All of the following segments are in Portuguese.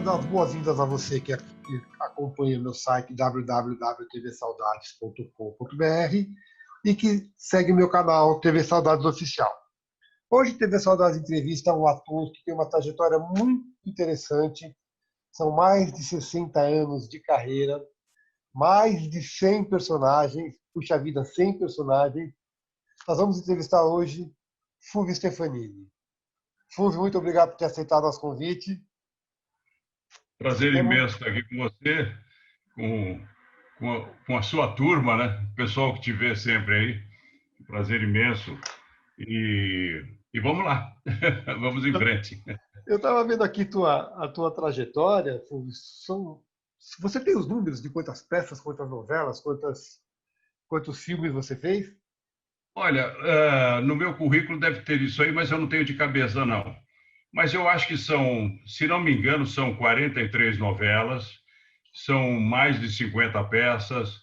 dar as boas-vindas a você que acompanha meu site www.tvsaudades.com.br e que segue meu canal TV Saudades Oficial. Hoje, TV Saudades entrevista um ator que tem uma trajetória muito interessante. São mais de 60 anos de carreira, mais de 100 personagens. Puxa vida, 100 personagens. Nós vamos entrevistar hoje Fulvio Stefanini. Fulvio, muito obrigado por ter aceitado nosso convite. Prazer imenso estar aqui com você, com a sua turma, né? O pessoal que te vê sempre aí. Prazer imenso. E vamos lá, vamos em frente. Eu estava vendo aqui a tua trajetória, Fulvio. Você tem os números de quantas peças, quantas novelas, quantos filmes você fez? Olha, no meu currículo deve ter isso aí, mas eu não tenho de cabeça, não. Mas eu acho que são, se não me engano, são 43 novelas, são mais de 50 peças,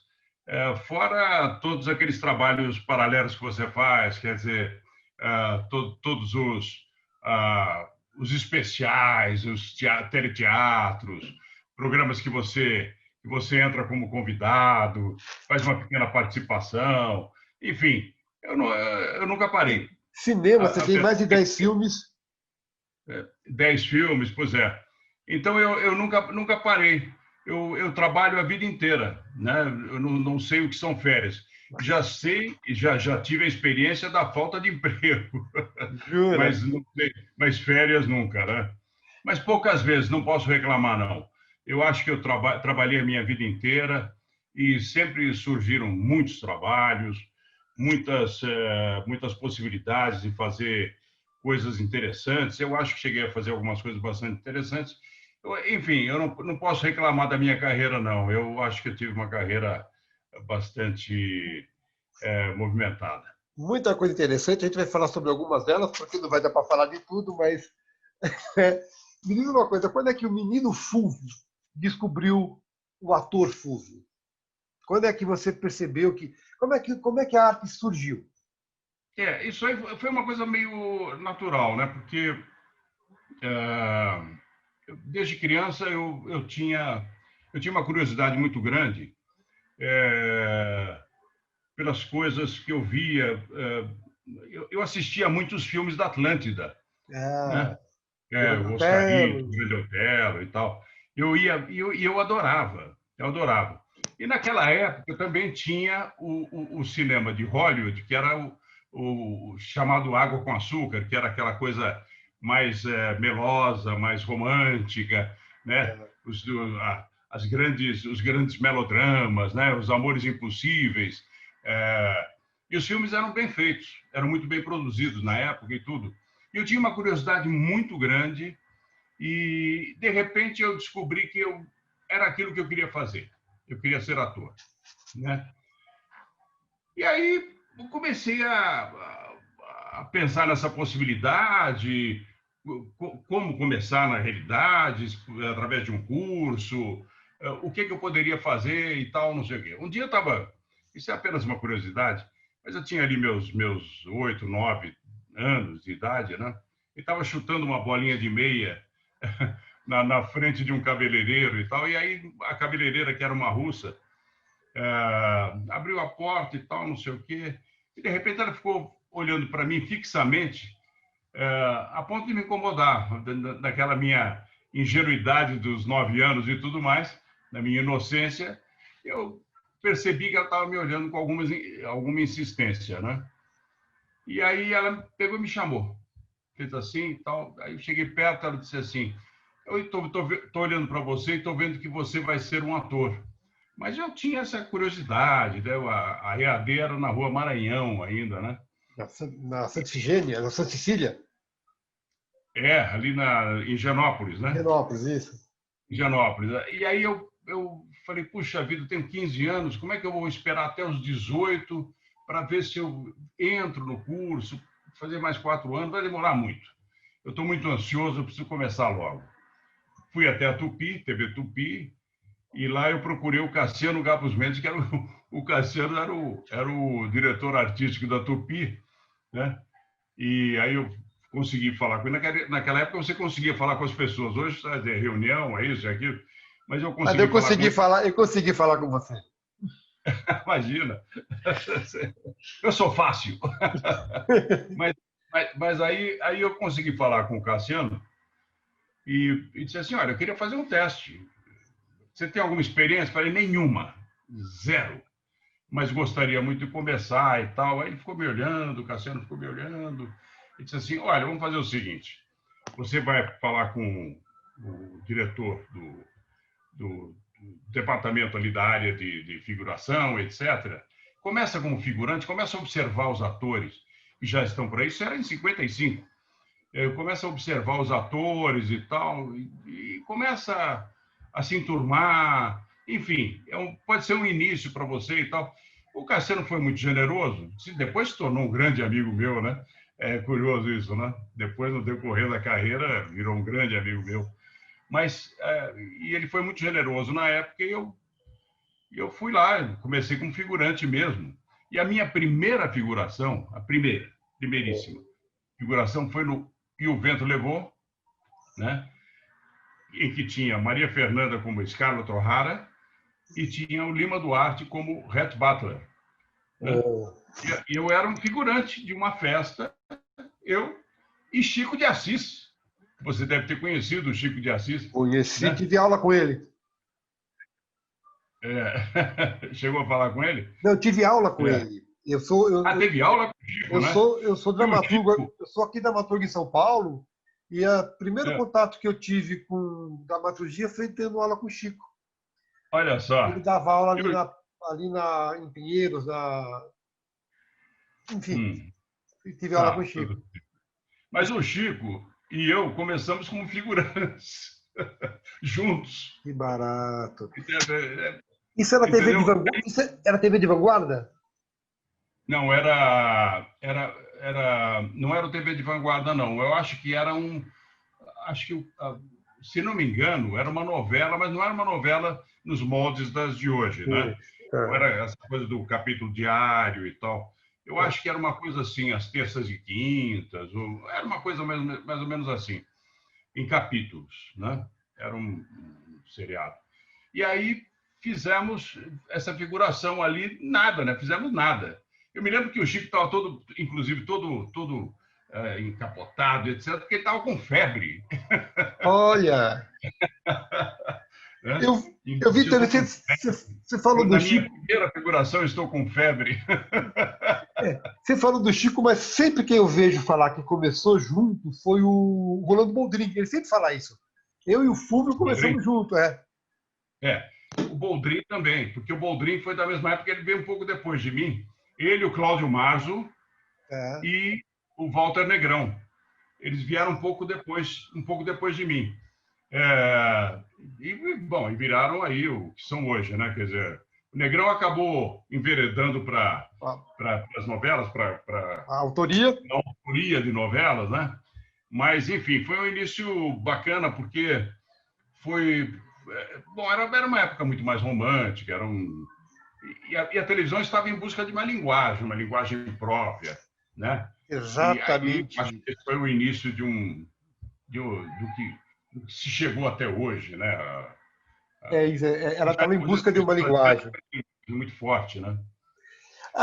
fora todos aqueles trabalhos paralelos que você faz, quer dizer, todos os especiais, os teleteatros, programas que você entra como convidado, faz uma pequena participação, enfim, eu nunca parei. Cinema, você tem mais de 10 filmes. 10 filmes, pois é. Então, eu nunca parei. Eu trabalho a vida inteira, né? Eu não sei o que são férias. Já sei, já tive a experiência da falta de emprego. Jura? Mas férias nunca, né? Mas poucas vezes, não posso reclamar, não. Eu acho que eu trabalhei a minha vida inteira e sempre surgiram muitos trabalhos, muitas possibilidades de fazer coisas interessantes. Eu acho que cheguei a fazer algumas coisas bastante interessantes. Enfim, eu não posso reclamar da minha carreira, não. Eu acho que eu tive uma carreira bastante movimentada. Muita coisa interessante. A gente vai falar sobre algumas delas, porque não vai dar para falar de tudo, mas me diz uma coisa: quando é que o menino Fulvio descobriu o ator Fulvio? Quando é que você percebeu que... Como é que a arte surgiu? Isso aí foi uma coisa meio natural, né? Porque desde criança eu tinha uma curiosidade muito grande pelas coisas que eu via. Eu assistia a muitos filmes da Atlântida, né? O Oscarito, o Grande Otelo e tal. Eu adorava, eu adorava. E naquela época eu também tinha o cinema de Hollywood, que era o chamado Água com Açúcar, que era aquela coisa mais melosa, mais romântica, né? Os grandes melodramas, né? Os amores impossíveis. E os filmes eram bem feitos, eram muito bem produzidos na época e tudo. E eu tinha uma curiosidade muito grande e, de repente, eu descobri que era aquilo que eu queria fazer. Eu queria ser ator, né? E aí eu comecei a pensar nessa possibilidade, como começar na realidade, através de um curso, o que eu poderia fazer e tal, não sei o quê. Um dia eu estava... Isso é apenas uma curiosidade, mas eu tinha ali meus 8, 9 anos de idade, né? E estava chutando uma bolinha de meia na frente de um cabeleireiro e tal. E aí a cabeleireira, que era uma russa, abriu a porta e tal, não sei o quê. E de repente ela ficou olhando para mim fixamente, a ponto de me incomodar, daquela minha ingenuidade dos 9 anos e tudo mais, na minha inocência. Eu percebi que ela estava me olhando com alguma insistência, né? E aí ela pegou e me chamou, fez assim e tal. Aí eu cheguei perto, ela disse assim: eu estou olhando para você e estou vendo que você vai ser um ator. Mas eu tinha essa curiosidade, né? A EAD era na Rua Maranhão ainda, né? Na Santa Ifigênia, na Santa Cecília? Ali em Higienópolis, né? Higienópolis, isso. Higienópolis. E aí eu falei, puxa vida, eu tenho 15 anos, como é que eu vou esperar até os 18 para ver se eu entro no curso, fazer mais 4 anos, vai demorar muito. Eu estou muito ansioso, eu preciso começar logo. Fui até a Tupi, TV Tupi, e lá eu procurei o Cassiano Gabus Mendes, que era o Cassiano era o diretor artístico da Tupi, né? E aí eu consegui falar com ele. Naquela época você conseguia falar com as pessoas. Hoje, sabe, é reunião, é isso, é aquilo. Mas eu Mas consegui falar com ele. eu consegui falar com você. Imagina. Eu sou fácil. Mas, mas aí eu consegui falar com o Cassiano e disse assim, olha, eu queria fazer um teste. Você tem alguma experiência? Eu falei, nenhuma. Zero. Mas gostaria muito de começar e tal. Aí ele ficou me olhando, o Cassiano ficou me olhando. E disse assim, olha, vamos fazer o seguinte. Você vai falar com o diretor do departamento ali da área de figuração, etc. Começa como figurante, começa a observar os atores que já estão por aí. Isso era em 55. Começa a observar os atores e tal, e começa a se enturmar. Enfim, pode ser um início para você e tal. O Cassiano foi muito generoso, depois se tornou um grande amigo meu, né? É curioso isso, né? Depois, no decorrer da carreira, virou um grande amigo meu. Mas, e ele foi muito generoso na época e eu fui lá, comecei como figurante mesmo. E a minha primeira figuração, primeiríssima figuração foi no E o Vento Levou, né? Em que tinha Maria Fernanda como Scarlett O'Hara e tinha o Lima Duarte como Rhett Butler. Né? E eu era um figurante de uma festa, eu e Chico de Assis. Você deve ter conhecido o Chico de Assis. Conheci, né? tive aula com ele. Chegou a falar com ele? Não, eu tive aula com ele. Teve aula com o Chico, né? Eu sou dramaturgo, eu sou aqui dramaturgo em São Paulo, e o primeiro contato que eu tive com dramaturgia foi tendo aula com o Chico. Olha só. Ele dava aula em Pinheiros, enfim, tive aula com o Chico. Mas o Chico e eu começamos como figurantes, juntos. Que barato. Isso era TV de vanguarda? Isso era TV de vanguarda? Não, não era o TV de vanguarda, não. Eu acho que era se não me engano, era uma novela, mas não era uma novela nos moldes das de hoje, né? Não era essa coisa do capítulo diário e tal. Eu acho que era uma coisa assim, às terças e quintas, era uma coisa mais ou menos assim, em capítulos, né? Era um seriado. E aí fizemos essa figuração ali, nada, né? Fizemos nada. Eu me lembro que o Chico estava inclusive todo encapotado, etc., porque ele estava com febre. Olha! Eu vi também, você falou do Chico. Na minha primeira figuração, estou com febre. Você falou do Chico, mas sempre que eu vejo falar que começou junto foi o Rolando Boldrin. Ele sempre fala isso. Eu e o Fúvio começamos junto, o Boldrin também, porque o Boldrin foi da mesma época, ele veio um pouco depois de mim. Ele, o Cláudio Marzo e o Walter Negrão. Eles vieram um pouco depois de mim. E viraram aí o que são hoje, né? Quer dizer, o Negrão acabou enveredando para as novelas, para a autoria de novelas, né? Mas, enfim, foi um início bacana, porque era uma época muito mais romântica, e a televisão estava em busca de uma linguagem própria, né? Exatamente. E aí, acho que esse foi o início do que se chegou até hoje, né? Ela estava em busca de uma linguagem muito forte, né?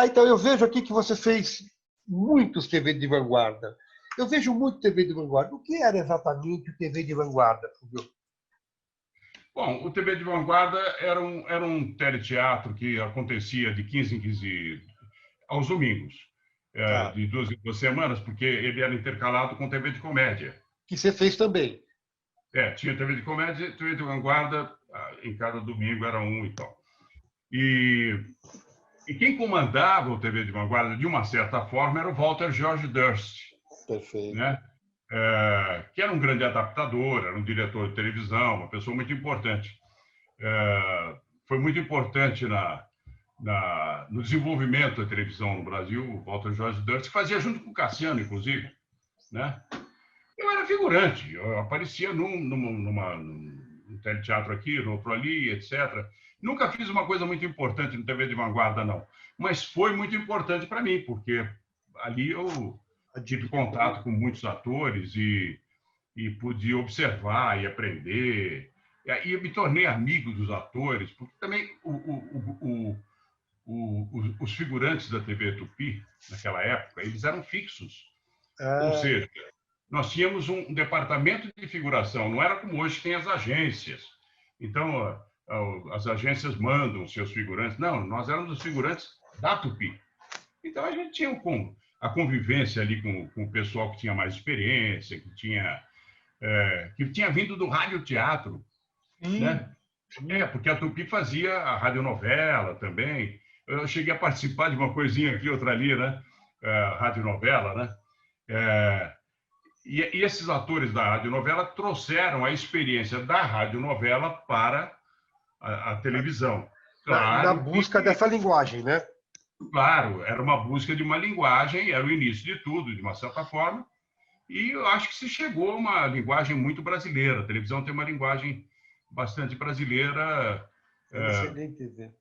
Então eu vejo aqui que você fez muitos TV de vanguarda. Eu vejo muito TV de vanguarda. O que era exatamente o TV de vanguarda, Fulvio? Bom, o TV de vanguarda era um teleteatro que acontecia de 15 em 15 aos domingos, de 2 em 2 semanas, porque ele era intercalado com TV de comédia. Que você fez também. Tinha TV de comédia, TV de vanguarda, em cada domingo era um e tal. E quem comandava o TV de vanguarda, de uma certa forma, era o Walter George Durst. Perfeito. Né? Que era um grande adaptador, era um diretor de televisão, uma pessoa muito importante. Foi muito importante no desenvolvimento da televisão no Brasil, o Walter George Durst, que fazia junto com o Cassiano, inclusive. Né? Eu era figurante, eu aparecia num teleteatro aqui, no outro ali, etc. Nunca fiz uma coisa muito importante no TV de vanguarda, não. Mas foi muito importante para mim, porque ali eu tive contato com muitos atores e pude observar e aprender. E aí eu me tornei amigo dos atores, porque também os figurantes da TV Tupi, naquela época, eles eram fixos. Ou seja, nós tínhamos um departamento de figuração, não era como hoje tem as agências. Então, as agências mandam seus figurantes. Não, nós éramos os figurantes da Tupi. Então, a gente tinha a convivência ali com o pessoal que tinha mais experiência, que tinha vindo do radioteatro, né? Porque a Tupi fazia a radionovela também. Eu cheguei a participar de uma coisinha aqui, outra ali, né? Radionovela, né? E esses atores da radionovela trouxeram a experiência da radionovela para a televisão. Claro, na busca dessa linguagem, né? Claro, era uma busca de uma linguagem, era o início de tudo, de uma certa forma, e eu acho que se chegou a uma linguagem muito brasileira. A televisão tem uma linguagem bastante brasileira. Excelente TV.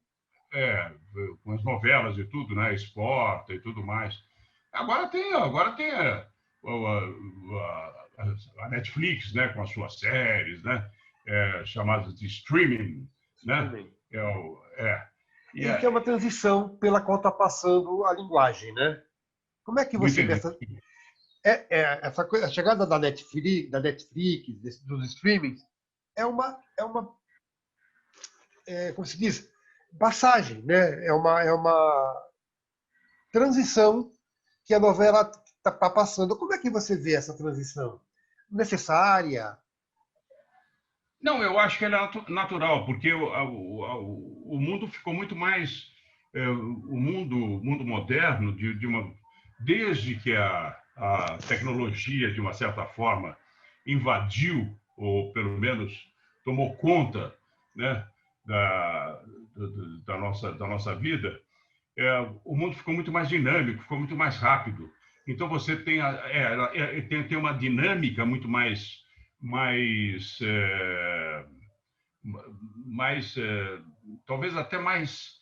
Com as novelas e tudo, né? Esporte e tudo mais. Agora tem a Netflix, né? Com as suas séries, né? Chamadas de streaming, né? E que é uma transição pela qual está passando a linguagem, né? Como é que você vê essa coisa, a chegada da Netflix, dos streamings, é uma como se diz, passagem, né? É uma transição que a novela está passando. Como é que você vê essa transição? Necessária? Não, eu acho que ela é natural, porque o mundo ficou muito mais o mundo moderno desde que a tecnologia de uma certa forma invadiu ou pelo menos tomou conta, né, da nossa vida, o mundo ficou muito mais dinâmico, ficou muito mais rápido. Então você tem tem uma dinâmica muito mais talvez até mais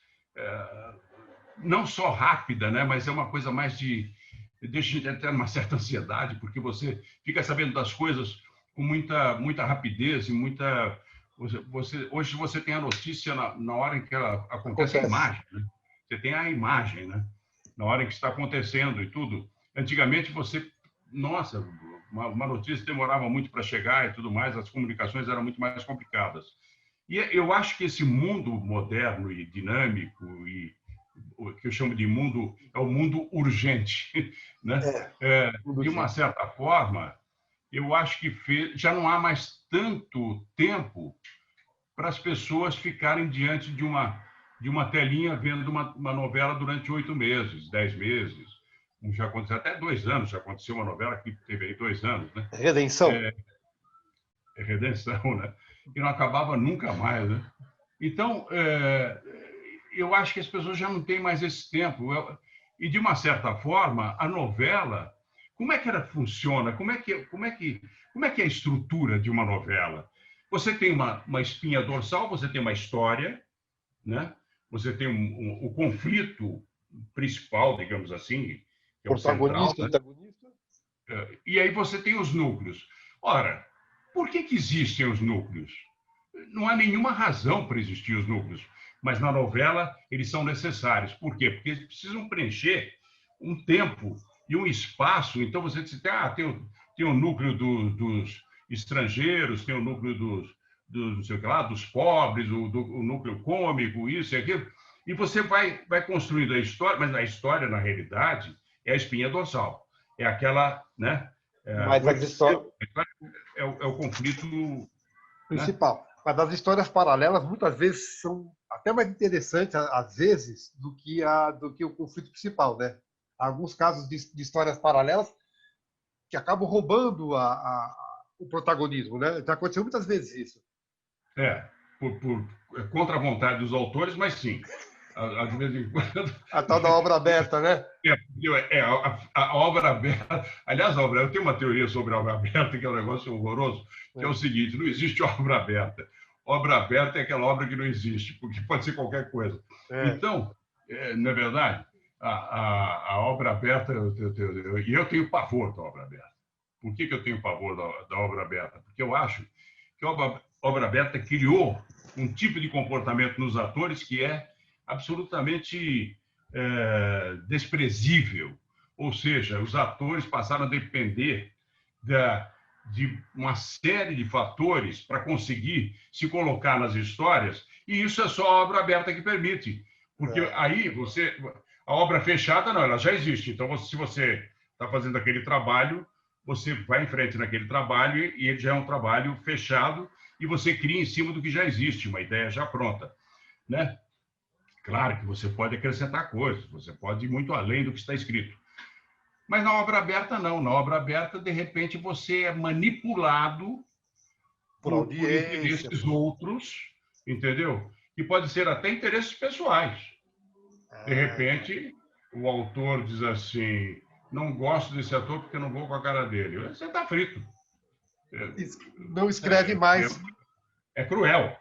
não só rápida, né, mas é uma coisa mais deixa a gente até numa certa ansiedade, porque você fica sabendo das coisas com muita rapidez e hoje você tem a notícia na hora em que ela acontece. A imagem, né? Você tem a imagem, né? Na hora em que está acontecendo e tudo. Antigamente nossa, uma notícia demorava muito para chegar e tudo mais, as comunicações eram muito mais complicadas. E eu acho que esse mundo moderno e dinâmico, e o que eu chamo de mundo, é o mundo urgente, né? De uma certa forma, eu acho que já não há mais tanto tempo para as pessoas ficarem diante de uma telinha vendo uma novela durante 8 meses, 10 meses. Já aconteceu até 2 anos, já aconteceu uma novela que teve aí 2 anos, né? Redenção. Redenção, né? E não acabava nunca mais, né? Então, eu acho que as pessoas já não têm mais esse tempo. E, de uma certa forma, a novela, como é que ela funciona? Como é que é a estrutura de uma novela? Você tem uma espinha dorsal, você tem uma história, né? Você tem o conflito principal, digamos assim, que é o central, né? Antagonista. E aí você tem os núcleos. Ora, por que existem os núcleos? Não há nenhuma razão para existir os núcleos, mas na novela eles são necessários. Por quê? Porque eles precisam preencher um tempo e um espaço. Então você tem o núcleo dos estrangeiros, tem o núcleo dos não sei o que lá, dos pobres, o núcleo cômico, isso e aquilo. E você vai construindo a história, mas a história, na realidade, é a espinha dorsal. É aquela, né? Mas a história é o conflito principal. Né? Mas as histórias paralelas muitas vezes são até mais interessantes, às vezes, do que o conflito principal, né? Há alguns casos de histórias paralelas que acabam roubando o protagonismo, né? Já aconteceu muitas vezes isso. Contra a vontade dos autores, mas sim. De vez em quando. A tal da obra aberta, né? A obra aberta. Aliás, eu tenho uma teoria sobre a obra aberta, que é um negócio horroroso, que é o seguinte: não existe obra aberta. Obra aberta é aquela obra que não existe, porque pode ser qualquer coisa. Então, não é verdade? a obra aberta, e eu tenho pavor da obra aberta. Por que eu tenho pavor da obra aberta? Porque eu acho que a obra aberta criou um tipo de comportamento nos atores que é absolutamente desprezível. Ou seja, os atores passaram a depender de uma série de fatores para conseguir se colocar nas histórias, e isso é só a obra aberta que permite. Porque aí a obra fechada, não, ela já existe. Então, se você está fazendo aquele trabalho, você vai em frente naquele trabalho e ele já é um trabalho fechado e você cria em cima do que já existe, uma ideia já pronta, né? Claro que você pode acrescentar coisas, você pode ir muito além do que está escrito. Mas na obra aberta, não. Na obra aberta, de repente, você é manipulado por interesses outros, entendeu? Que pode ser até interesses pessoais. De repente, o autor diz assim, não gosto desse ator porque não vou com a cara dele. Você está frito. Não escreve mais. É cruel.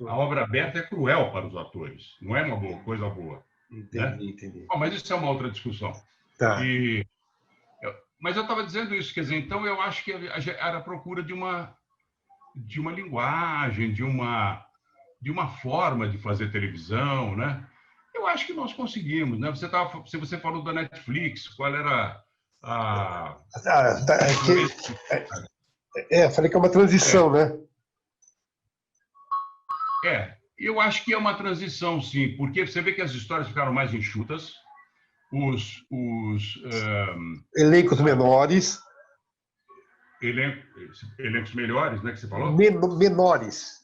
A obra aberta é cruel para os atores. Não é uma coisa boa. Entendi. Bom, mas isso é uma outra discussão. Tá. Mas eu estava dizendo isso, quer dizer, então eu acho que era a procura de uma linguagem, de uma forma de fazer televisão, né? Eu acho que nós conseguimos, né? Você falou da Netflix, qual era a... falei que é uma transição, né? Eu acho que é uma transição, sim, porque você vê que as histórias ficaram mais enxutas, os elencos menores. Elencos melhores, né, que você falou? Menores.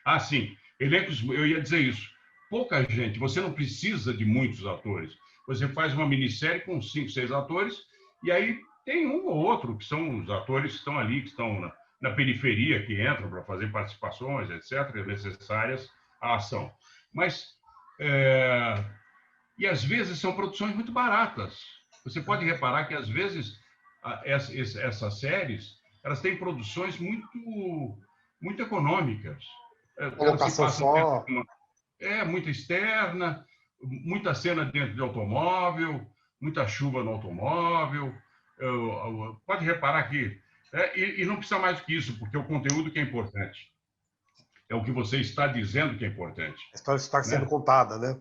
Ah, sim. Elencos, eu ia dizer isso. Pouca gente, você não precisa de muitos atores. Você faz uma minissérie com 5, 6 atores, e aí tem um ou outro, que são os atores que estão ali, que estão na periferia, que entram para fazer participações, etc., necessárias à ação. Mas, e às vezes são produções muito baratas. Você pode reparar que, às vezes, essas séries, elas têm produções muito econômicas. Colocação só. Muita externa, muita cena dentro de automóvel, muita chuva no automóvel. Pode reparar que... e não precisa mais do que isso, porque é o conteúdo que é importante. É o que você está dizendo que é importante. A história está sendo contada, né?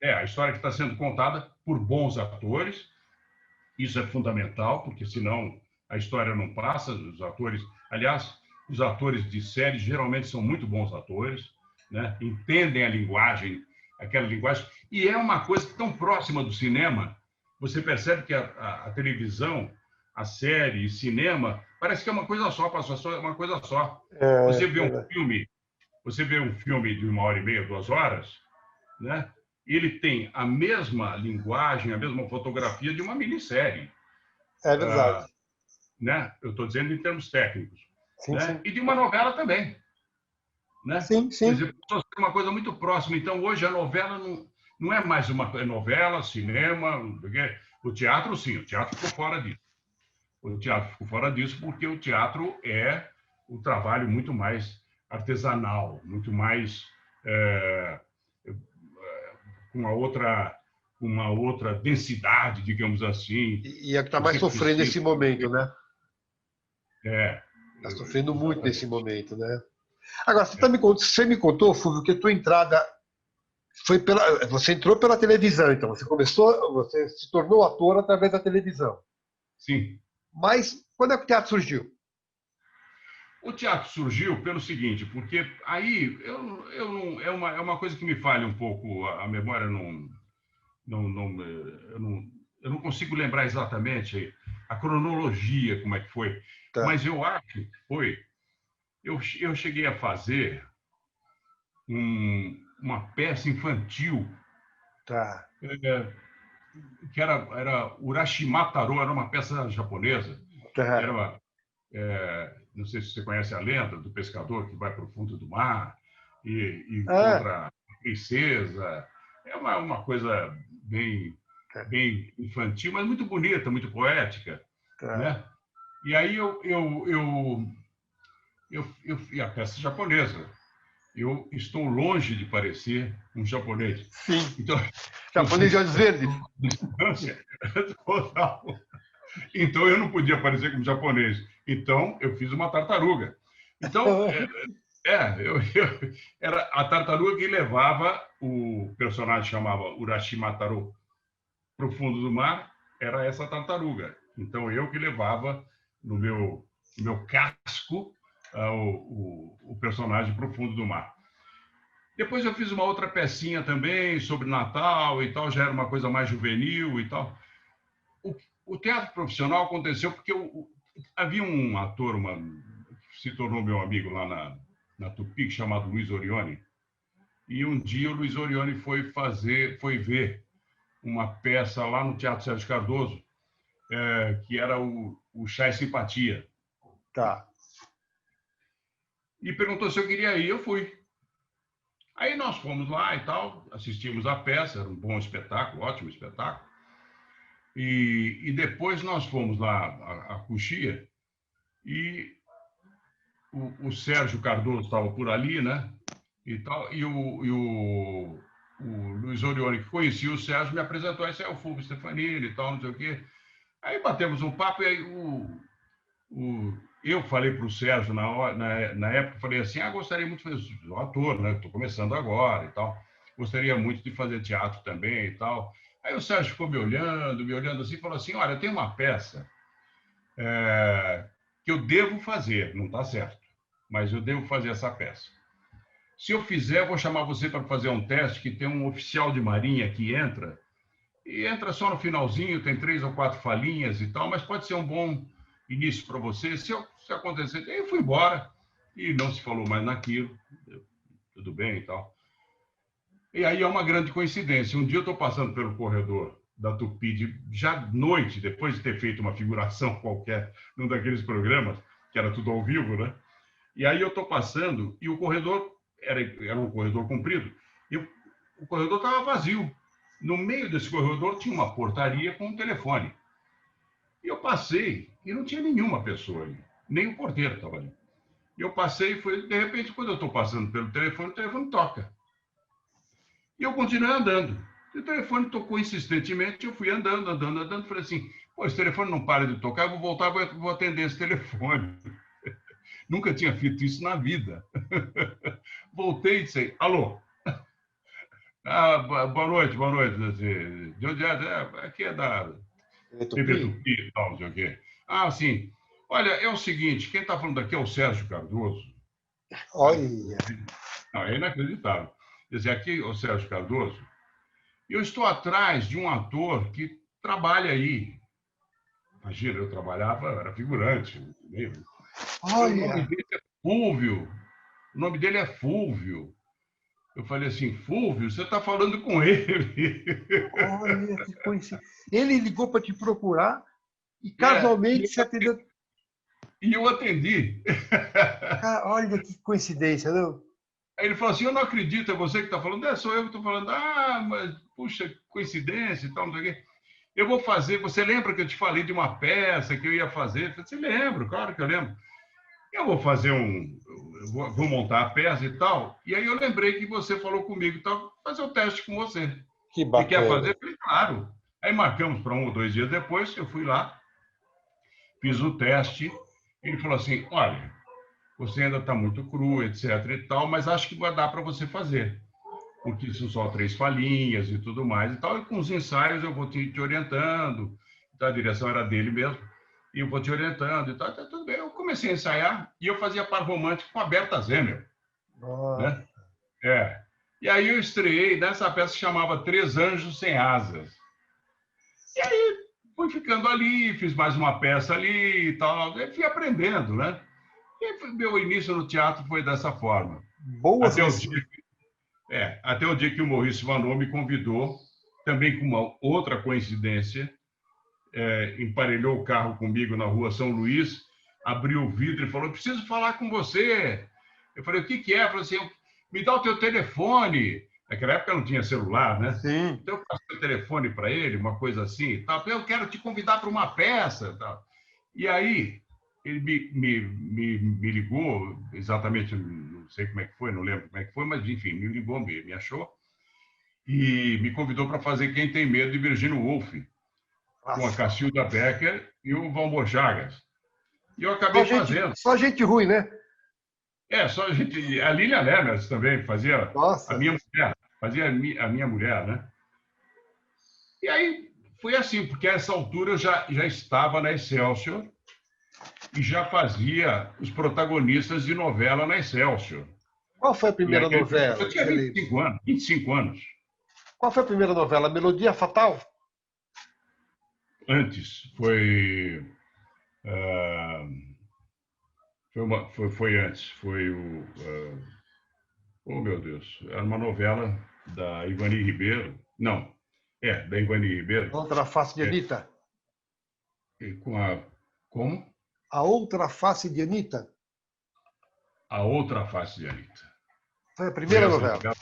A história que está sendo contada por bons atores. Isso é fundamental, porque senão a história não passa. Os atores... Aliás, os atores de série geralmente são muito bons atores, né? Entendem a linguagem, aquela linguagem. E é uma coisa tão próxima do cinema. Você percebe que a televisão, a série e cinema, parece que é uma coisa só, passou uma coisa só. Você vê um filme de 1h30, 2 horas, né? Ele tem a mesma linguagem, a mesma fotografia de uma minissérie. É verdade. Né? Eu estou dizendo em termos técnicos. Sim, né? sim. E de uma novela também. Né? Sim, sim. Quer dizer, uma coisa muito próxima. Então, hoje, a novela não é mais uma novela, cinema. O teatro, sim, o teatro ficou fora disso. O teatro ficou fora disso porque o teatro é um trabalho muito mais artesanal, muito mais... com uma outra densidade, digamos assim. E é que está mais sofrendo nesse momento, né? Está sofrendo muito nesse momento, né? Agora, você me contou, Fulvio, que a tua entrada foi você entrou pela televisão, então você se tornou ator através da televisão. Sim. Mas quando é que o teatro surgiu? O teatro surgiu pelo seguinte, porque aí é uma coisa que me falha um pouco, a memória eu não consigo lembrar exatamente a cronologia, como é que foi, mas eu acho que foi. Eu cheguei a fazer uma peça infantil que era Urashima Taro, era uma peça japonesa. Não sei se você conhece a lenda do pescador que vai para o fundo do mar e encontra a princesa. É uma coisa bem infantil, mas muito bonita, muito poética. Né? E aí e a peça japonesa. Eu estou longe de parecer um japonês. Sim. Então, Japonês de olhos verdes. Distância total. Então, eu não podia aparecer como japonês. Então, eu fiz uma tartaruga. Então, era a tartaruga que levava, o personagem chamava Urashimataro para o fundo do mar, era essa tartaruga. Então, eu que levava no meu casco o personagem para o fundo do mar. Depois eu fiz uma outra pecinha também sobre Natal e tal, já era uma coisa mais juvenil e tal. O teatro profissional aconteceu porque havia um ator, se tornou meu amigo lá na Tupi, chamado Luiz Orione. E um dia o Luiz Orione foi ver uma peça lá no Teatro Sérgio Cardoso, que era o Chá e Simpatia. Tá. E perguntou se eu queria ir, eu fui. Aí nós fomos lá e tal, assistimos a peça, era um bom espetáculo, ótimo espetáculo. E depois nós fomos lá a Coxia e o Sérgio Cardoso estava por ali, né? E tal, e o Luiz Orione, que conhecia o Sérgio, me apresentou, esse é o Fulvio Stefanini e tal, não sei o quê. Aí batemos um papo e aí eu falei para o Sérgio, na época, falei assim, gostaria muito de fazer, sou ator, né? Estou começando agora e tal, gostaria muito de fazer teatro também e tal. Aí o Sérgio ficou me olhando assim, e falou assim, olha, tem uma peça que eu devo fazer, não está certo, mas eu devo fazer essa peça. Se eu fizer, eu vou chamar você para fazer um teste, que tem um oficial de marinha que entra, e entra só no finalzinho, tem 3 ou 4 falinhas e tal, mas pode ser um bom início para você. Se acontecer, aí eu fui embora e não se falou mais naquilo, tudo bem e tal. E aí é uma grande coincidência. Um dia eu estou passando pelo corredor da Tupi, já noite, depois de ter feito uma figuração qualquer num daqueles programas, que era tudo ao vivo, né? E aí eu estou passando e o corredor era um corredor comprido e o corredor estava vazio. No meio desse corredor tinha uma portaria com um telefone. E eu passei e não tinha nenhuma pessoa ali, nem o porteiro estava ali. E eu passei e foi, de repente, quando eu estou passando pelo telefone, o telefone toca. E eu continuei andando. E o telefone tocou insistentemente, eu fui andando, falei assim, pô, esse telefone não para de tocar, eu vou voltar, vou atender esse telefone. Nunca tinha feito isso na vida. Voltei e disse, alô? Boa noite. De onde é? Aqui é da TV Tupi e tal, não sei o quê. Sim. Olha, é o seguinte, quem está falando aqui é o Sérgio Cardoso. Olha. Não, é inacreditável. Quer dizer, aqui é o Sérgio Cardoso. Eu estou atrás de um ator que trabalha aí. Imagina, eu trabalhava, era figurante. Olha. O nome dele é Fúlvio. O nome dele é Fúlvio. Eu falei assim, Fúlvio, você está falando com ele. Olha que coincidência. Ele ligou para te procurar e casualmente você atendeu. E eu atendi. Olha que coincidência, não? Aí ele falou assim, eu não acredito, é você que está falando? Sou eu que estou falando. Mas, puxa, coincidência e tal, não sei o quê. Eu vou fazer, você lembra que eu te falei de uma peça que eu ia fazer? Eu falei, você lembra? Claro que eu lembro. Eu vou fazer vou montar a peça e tal. E aí eu lembrei que você falou comigo, então fazer o teste com você. Que bacana. Você quer fazer? Eu falei, claro. Aí marcamos para 1 ou 2 dias depois, eu fui lá, fiz o teste. Ele falou assim, olha, você ainda está muito cru, etc. e tal, mas acho que vai dar para você fazer. Porque são só 3 falinhas e tudo mais e tal. E com os ensaios eu vou te orientando. Então, a direção era dele mesmo. E eu vou te orientando e tal. Tá tudo bem. Eu comecei a ensaiar e eu fazia par romântico com a Berta Zemmel. Né? E aí eu estreei nessa peça que chamava Três Anjos Sem Asas. E aí fui ficando ali, fiz mais uma peça ali e tal. E fui aprendendo, né? E meu início no teatro foi dessa forma. Até o dia que o Maurício Vanon me convidou, também com uma outra coincidência, emparelhou o carro comigo na rua São Luís, abriu o vidro e falou, preciso falar com você. Eu falei, o que é? Ele falou assim, me dá o teu telefone. Naquela época não tinha celular, né? Sim. Então eu passei o telefone para ele, uma coisa assim, e tal. Eu quero te convidar para uma peça. Tal. E aí ele me ligou, exatamente, não sei como é que foi, não lembro como é que foi, mas enfim, me ligou, me achou. e me convidou para fazer Quem Tem Medo de Virginia Woolf, com a Nossa. Cacilda Becker e o Valmor Chagas. E eu Só acabei gente, fazendo. só gente ruim, né? Só a gente. A Lilian Lemers também fazia a Nossa. minha mulher, fazia a minha mulher, né? E aí foi assim, porque a essa altura eu já estava na Excelsior e já fazia os protagonistas de novela na Excelsior. Qual foi a E aí primeira novela eu que tinha você lembra? 25 anos, 25 anos. Qual foi a primeira novela? Melodia Fatal? Antes, ah, foi antes, foi o. Oh, meu Deus, era uma novela da Ivani Ribeiro. Não, da Ivani Ribeiro. Outra Face de É, Anitta? com a. Como? A Outra Face de Anitta? A Outra Face de Anitta. Foi a Foi primeira essa novela. novela,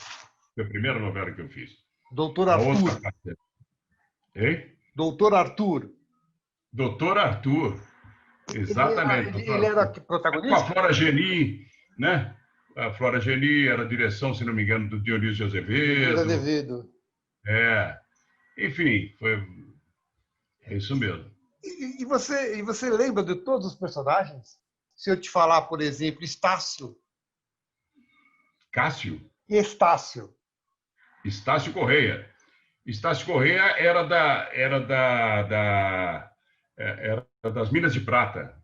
foi a primeira novela que eu fiz. Doutor A Arthur. Outra Face de Anitta. Hein? Doutor Arthur. Doutor Arthur. Exatamente, doutor Ele era Arthur. Com a protagonista? Flora Geni, né? A Flora Geni era a direção, se não me engano, do Dionísio de Dionísio Azevedo. Azevedo. É. Enfim, é isso mesmo. E você lembra de todos os personagens? Se eu te falar, por exemplo, Estácio. Cássio, E Estácio. Estácio Correia. Estácio Correia era das Minas de Prata.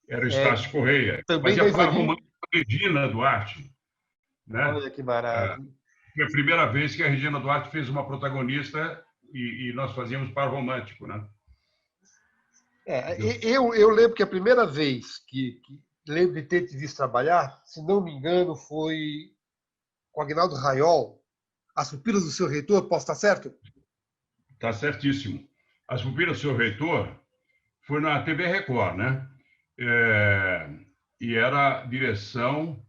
Era o É, Estácio Correia. também da Fazia par Ivani. romântico com a Regina Duarte. Né? Olha que barato. Foi a primeira vez que a Regina Duarte fez uma protagonista e nós fazíamos par romântico. Né? Eu lembro que a primeira vez que lembro de ter te visto trabalhar, se não me engano, foi com Agnaldo Raiol, As Pupilas do Seu Reitor, posso estar certo? Está certíssimo. As Pupilas do Seu Reitor foi na TV Record, né? E era a direção.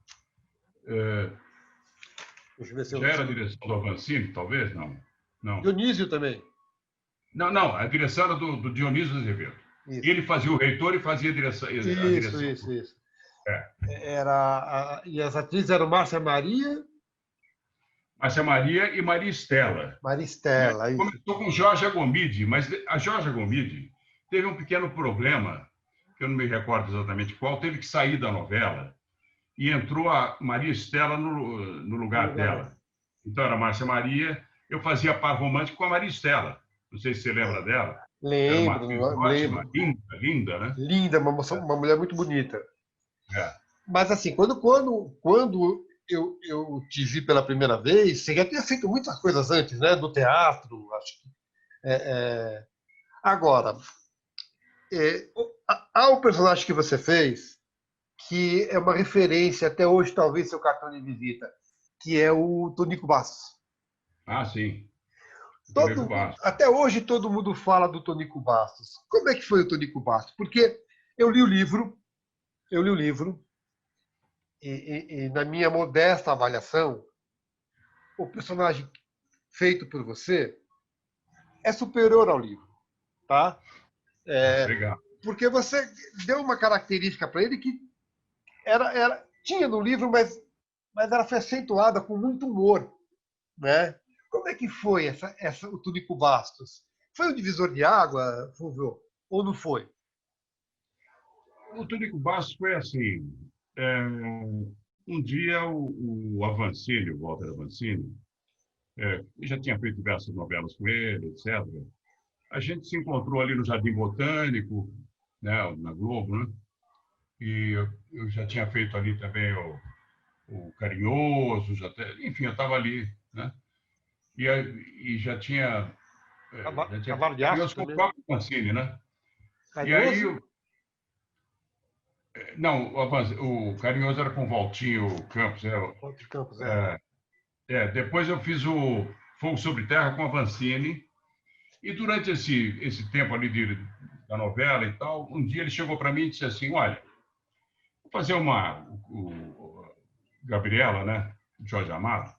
Deixa eu ver se Já era a direção do Avancini, talvez? Não. Não, Dionísio também. não, a direção era do Dionísio Azevedo. Isso. Ele fazia o reitor e fazia a direção. Isso. E as atrizes eram Márcia Maria. Márcia Maria e Maria Estela. Maria Estela, né? isso. Começou com Jorge Gomide, mas a Jorge Gomide teve um pequeno problema, que eu não me recordo exatamente qual, teve que sair da novela e entrou a Maria Estela no lugar dela. Então era Márcia Maria, eu fazia par romântico com a Maria Estela. Não sei se você lembra dela. Era uma atriz ótima, linda, né? Linda, uma mulher muito bonita. É. Mas assim, quando eu te vi pela primeira vez, você já tinha feito muitas coisas antes, né? Do teatro, acho que. Agora, há um personagem que você fez que é uma referência até hoje, talvez seu cartão de visita, que é o Tonico Bastos. Ah, sim. Até hoje todo mundo fala do Tonico Bastos. Como é que foi o Tonico Bastos? Porque eu li o livro e na minha modesta avaliação, o personagem feito por você é superior ao livro, tá? Legal. Porque você deu uma característica para ele que tinha no livro, mas ela foi acentuada com muito humor, né? Como é que foi o Tonico Bastos? Foi um divisor de água, Fulvio, ou não foi? O Tonico Bastos foi assim. Um dia o Avancini, o Walter Avancini, já tinha feito diversas novelas com ele, etc. A gente se encontrou ali no Jardim Botânico, né, na Globo, né? E eu já tinha feito ali também o Carinhoso, enfim, eu estava ali, né? E já tinha Cavalo de Aço com o também. próprio Avancini, né? Carinhoso? Não, o Carinhoso era com o Valtinho Campos. Valtinho Campos, depois eu fiz o Fogo sobre Terra com a Avancini. E durante esse tempo ali da novela e tal, um dia ele chegou para mim e disse assim, olha, vou fazer o Gabriela, né, Jorge Amado,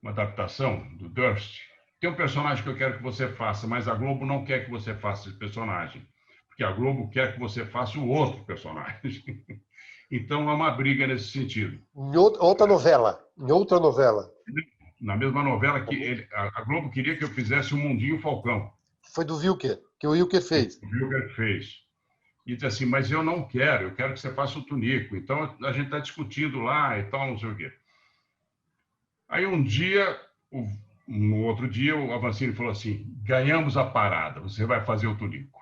uma adaptação do Durst. Tem um personagem que eu quero que você faça, mas a Globo não quer que você faça esse personagem, porque a Globo quer que você faça o outro personagem. Então, é uma briga nesse sentido. Em outra novela. na mesma novela que a Globo queria que eu fizesse o Mundinho Falcão. Foi do Wilker, que o Wilker fez. O Wilker fez. E disse assim, mas eu não quero, eu quero que você faça o Tunico. Então, a gente está discutindo lá e tal, não sei o quê. Aí, um dia, no outro dia, o Avancini falou assim, ganhamos a parada, você vai fazer o Tunico.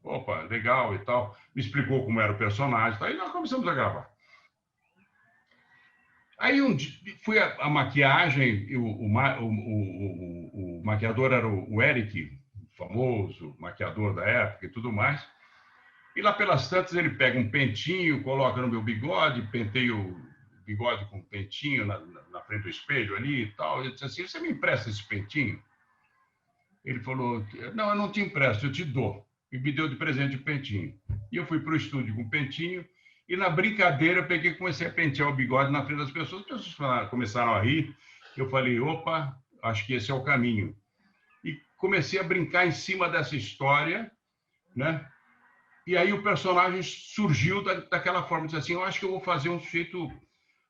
Opa, legal e tal. Me explicou como era o personagem. Aí nós começamos a gravar. Aí um dia, fui a maquiagem, o maquiador era o Eric, famoso maquiador da época e tudo mais. E lá pelas tantas ele pega um pentinho, coloca no meu bigode, penteio o bigode com um pentinho na frente do espelho ali e tal. Eu disse assim, você me empresta esse pentinho? Ele falou, não, eu não te empresto, eu te dou. E me deu de presente o pentinho. E eu fui para o estúdio com o pentinho, e na brincadeira eu peguei e comecei a pentear o bigode na frente das pessoas. As pessoas começaram a rir. Eu falei, opa, acho que esse é o caminho. E comecei a brincar em cima dessa história, né? E aí o personagem surgiu daquela forma, disse assim, eu acho que eu vou fazer um sujeito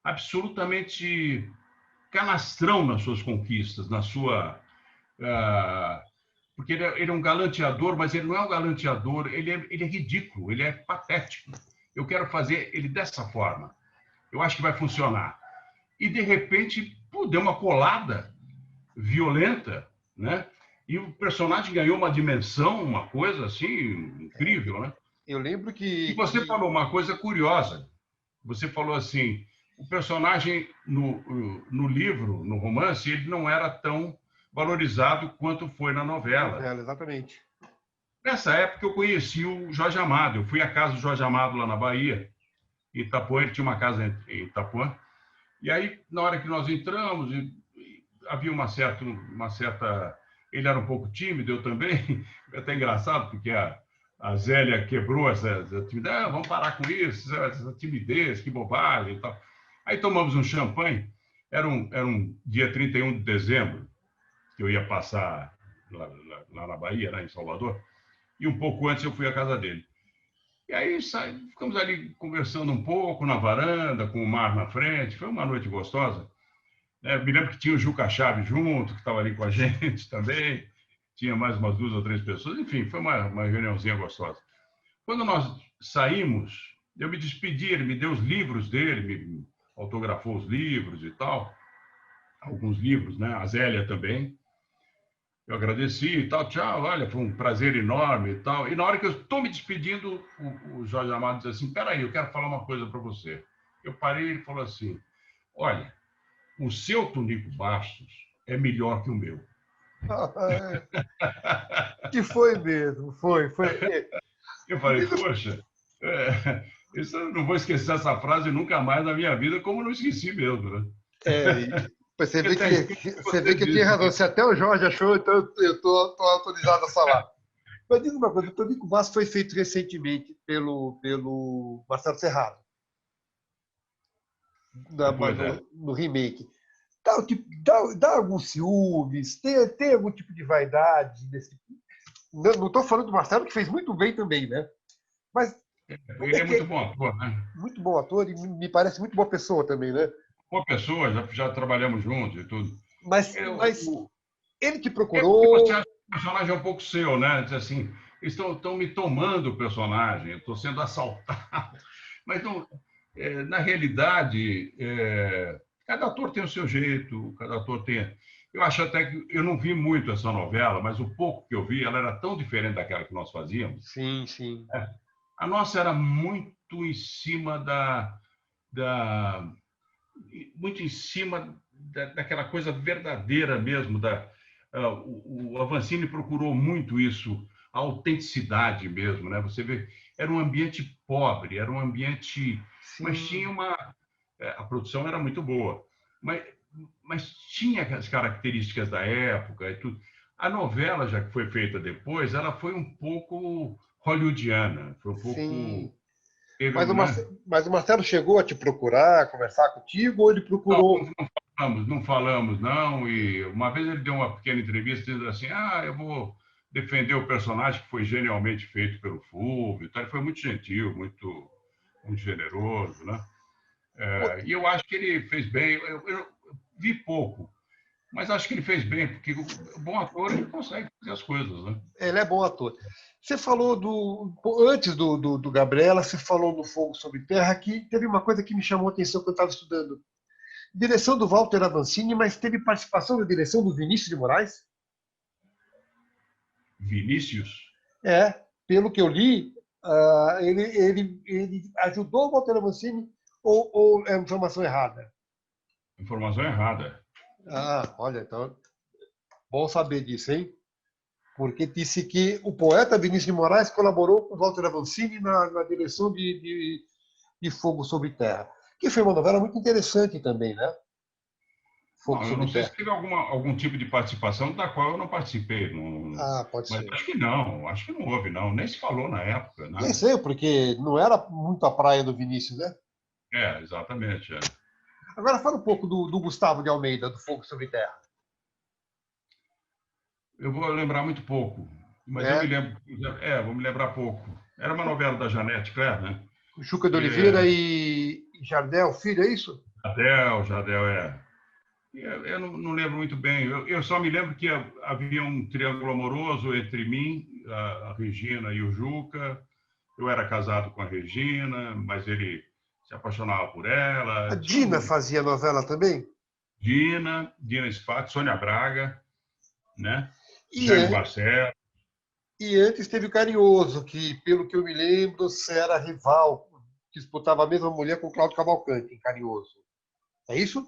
absolutamente canastrão nas suas conquistas, na sua... porque ele é um galanteador, mas ele não é um galanteador, ele é ridículo, ele é patético. Eu quero fazer ele dessa forma. Eu acho que vai funcionar. E, de repente, deu uma colada violenta, né? E o personagem ganhou uma dimensão, uma coisa assim, incrível, né? Eu lembro E você falou uma coisa curiosa. Você falou assim, o personagem no livro, no romance, ele não era tão valorizado quanto foi na novela. Exatamente. Nessa época eu conheci o Jorge Amado. Eu fui à casa do Jorge Amado lá na Bahia, em Itapuã. Ele tinha uma casa em Itapuã. E aí, na hora que nós entramos, havia uma certa... Ele era um pouco tímido, eu também. É até engraçado, porque a Zélia quebrou essa timidez. Vamos parar com isso, essa timidez, que bobagem e tal. Aí tomamos um champanhe. Era um dia 31 de dezembro, que eu ia passar lá na Bahia, lá em Salvador. E um pouco antes eu fui à casa dele. E aí ficamos ali conversando um pouco na varanda, com o mar na frente. Foi uma noite gostosa. Me lembro que tinha o Juca Chaves junto, que estava ali com a gente também. Tinha mais umas 2 ou 3 pessoas. Enfim, foi uma reuniãozinha gostosa. Quando nós saímos, eu me despedi, ele me deu os livros dele, me autografou os livros e tal. Alguns livros, né? A Zélia também. Eu agradeci e tal, tchau, olha, foi um prazer enorme e tal. E na hora que eu estou me despedindo, o Jorge Amado diz assim, peraí, eu quero falar uma coisa para você. Eu parei e ele falou assim, olha, o seu Tunico Bastos é melhor que o meu. Que foi mesmo, foi. Eu falei, poxa, eu não vou esquecer essa frase nunca mais na minha vida, como eu não esqueci mesmo, né? Você vê que eu tinha razão. Se até o Jorge achou, então eu estou autorizado a falar. Mas diga uma coisa, o Tonico Bastos foi feito recentemente pelo Marcelo Serrado, no remake. Dá alguns ciúmes, tem algum tipo de vaidade nesse... Não estou falando do Marcelo, que fez muito bem também, né? Mas ele é muito bom ator, né? Muito bom ator e me parece muito boa pessoa também, né? Boa pessoa, já trabalhamos juntos e tudo. Mas ele te Porque procurou... você acha que o personagem é um pouco seu, né? Diz assim, estão me tomando o personagem, eu estou sendo assaltado. Mas, não, na realidade, cada ator tem o seu jeito, cada ator tem... Eu acho até que... Eu não vi muito essa novela, mas o pouco que eu vi, ela era tão diferente daquela que nós fazíamos. Sim, sim. A nossa era muito em cima muito em cima daquela coisa verdadeira mesmo. O Avancini procurou muito isso, a autenticidade mesmo, né? Você vê, era um ambiente pobre, era um ambiente... Sim. Mas tinha a produção era muito boa, mas tinha as características da época e tudo. A novela, já que foi feita depois, ela foi um pouco hollywoodiana, foi um pouco... Sim. Mas o Marcelo chegou a te procurar, a conversar contigo, ou ele procurou... Não falamos, não. E uma vez ele deu uma pequena entrevista dizendo assim, eu vou defender o personagem que foi genialmente feito pelo Fulvio. Ele foi muito gentil, muito generoso, né? E eu acho que ele fez bem. vi pouco, mas acho que ele fez bem, porque o bom ator ele consegue fazer as coisas, né? Ele é bom ator. Você falou antes do Gabriela, você falou no Fogo Sobre Terra, que teve uma coisa que me chamou a atenção quando eu estava estudando. Direção do Walter Avancini, mas teve participação na direção do Vinícius de Moraes? Vinícius? É, pelo que eu li, ele ajudou o Walter Avancini ou é informação errada? Informação errada. Ah, olha, então, bom saber disso, hein? Porque disse que o poeta Vinícius de Moraes colaborou com o Walter Avancini na direção de Fogo Sobre Terra, que foi uma novela muito interessante também, né? Fogo Não, eu não Sobre sei Terra. se teve algum tipo de participação da qual eu não participei. Ah, pode Mas ser. acho que não houve, não. Nem se falou na época, Nem nada. sei, porque não era muito a praia do Vinícius, né? É, exatamente. É. Agora fala um pouco do Gustavo de Almeida, do Fogo Sobre Terra. Eu vou lembrar muito pouco, mas eu me É, lembro. Vou me lembrar pouco. Era uma novela da Janete Claire, né? o Chuca de Oliveira É, e Jardel Filho, é isso? Jardel, é. Eu não lembro muito bem. Eu só me lembro que havia um triângulo amoroso entre mim, a Regina e o Juca. Eu era casado com a Regina, mas ele se apaixonava por A ela. Tinha Dina fazia novela também? Dina Spath, Sônia Braga, né? E, Jaime an- Barcelos. e antes teve o Carinhoso, que, pelo que eu me lembro, era rival, disputava a mesma mulher com o Cláudio Cavalcante, em Carinhoso. É isso?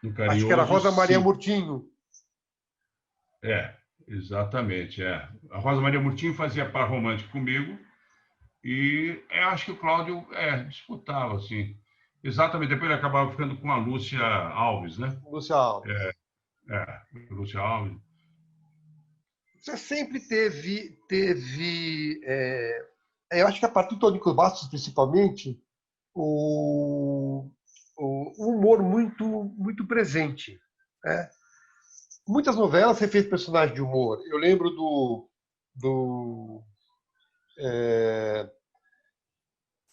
No Acho que era Carinhoso, Rosa Maria sim. Murtinho. Exatamente. A Rosa Maria Murtinho fazia par romântico comigo e eu acho que o Cláudio disputava, assim. Exatamente. Depois ele acabava ficando com a Lúcia Alves, né? Lúcia Alves. Lúcia Alves. Você sempre eu acho que a partir do Tônico Bastos, principalmente, o, o humor muito presente. Né? Muitas novelas você fez personagem de humor. Eu lembro do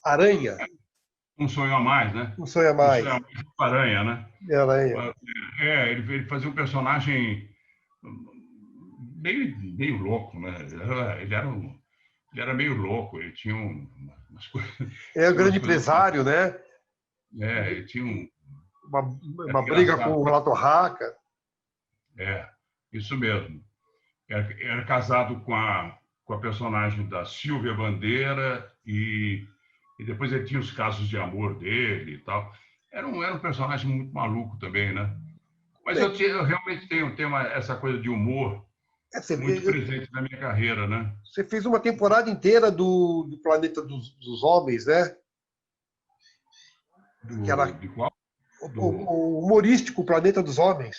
Aranha, Um sonho a mais, né? Não Sonha Um sonho a Mais. mais com Aranha, né? Aranha. Ele fazia um personagem meio louco, né? Ele era meio louco, ele tinha umas coisas, É o tinha umas grande coisas, empresário, né? ele tinha Uma, era uma briga com engraçado, o Relato Raca. é, isso mesmo. Era casado com a personagem da Silvia Bandeira e depois ele tinha os casos de amor dele e tal. Era um personagem muito maluco também, né? Mas eu realmente tenho essa coisa de humor muito presente na minha carreira, né? Você fez uma temporada inteira do Planeta dos Homens, né? Que era De qual? Do, o humorístico Planeta dos Homens.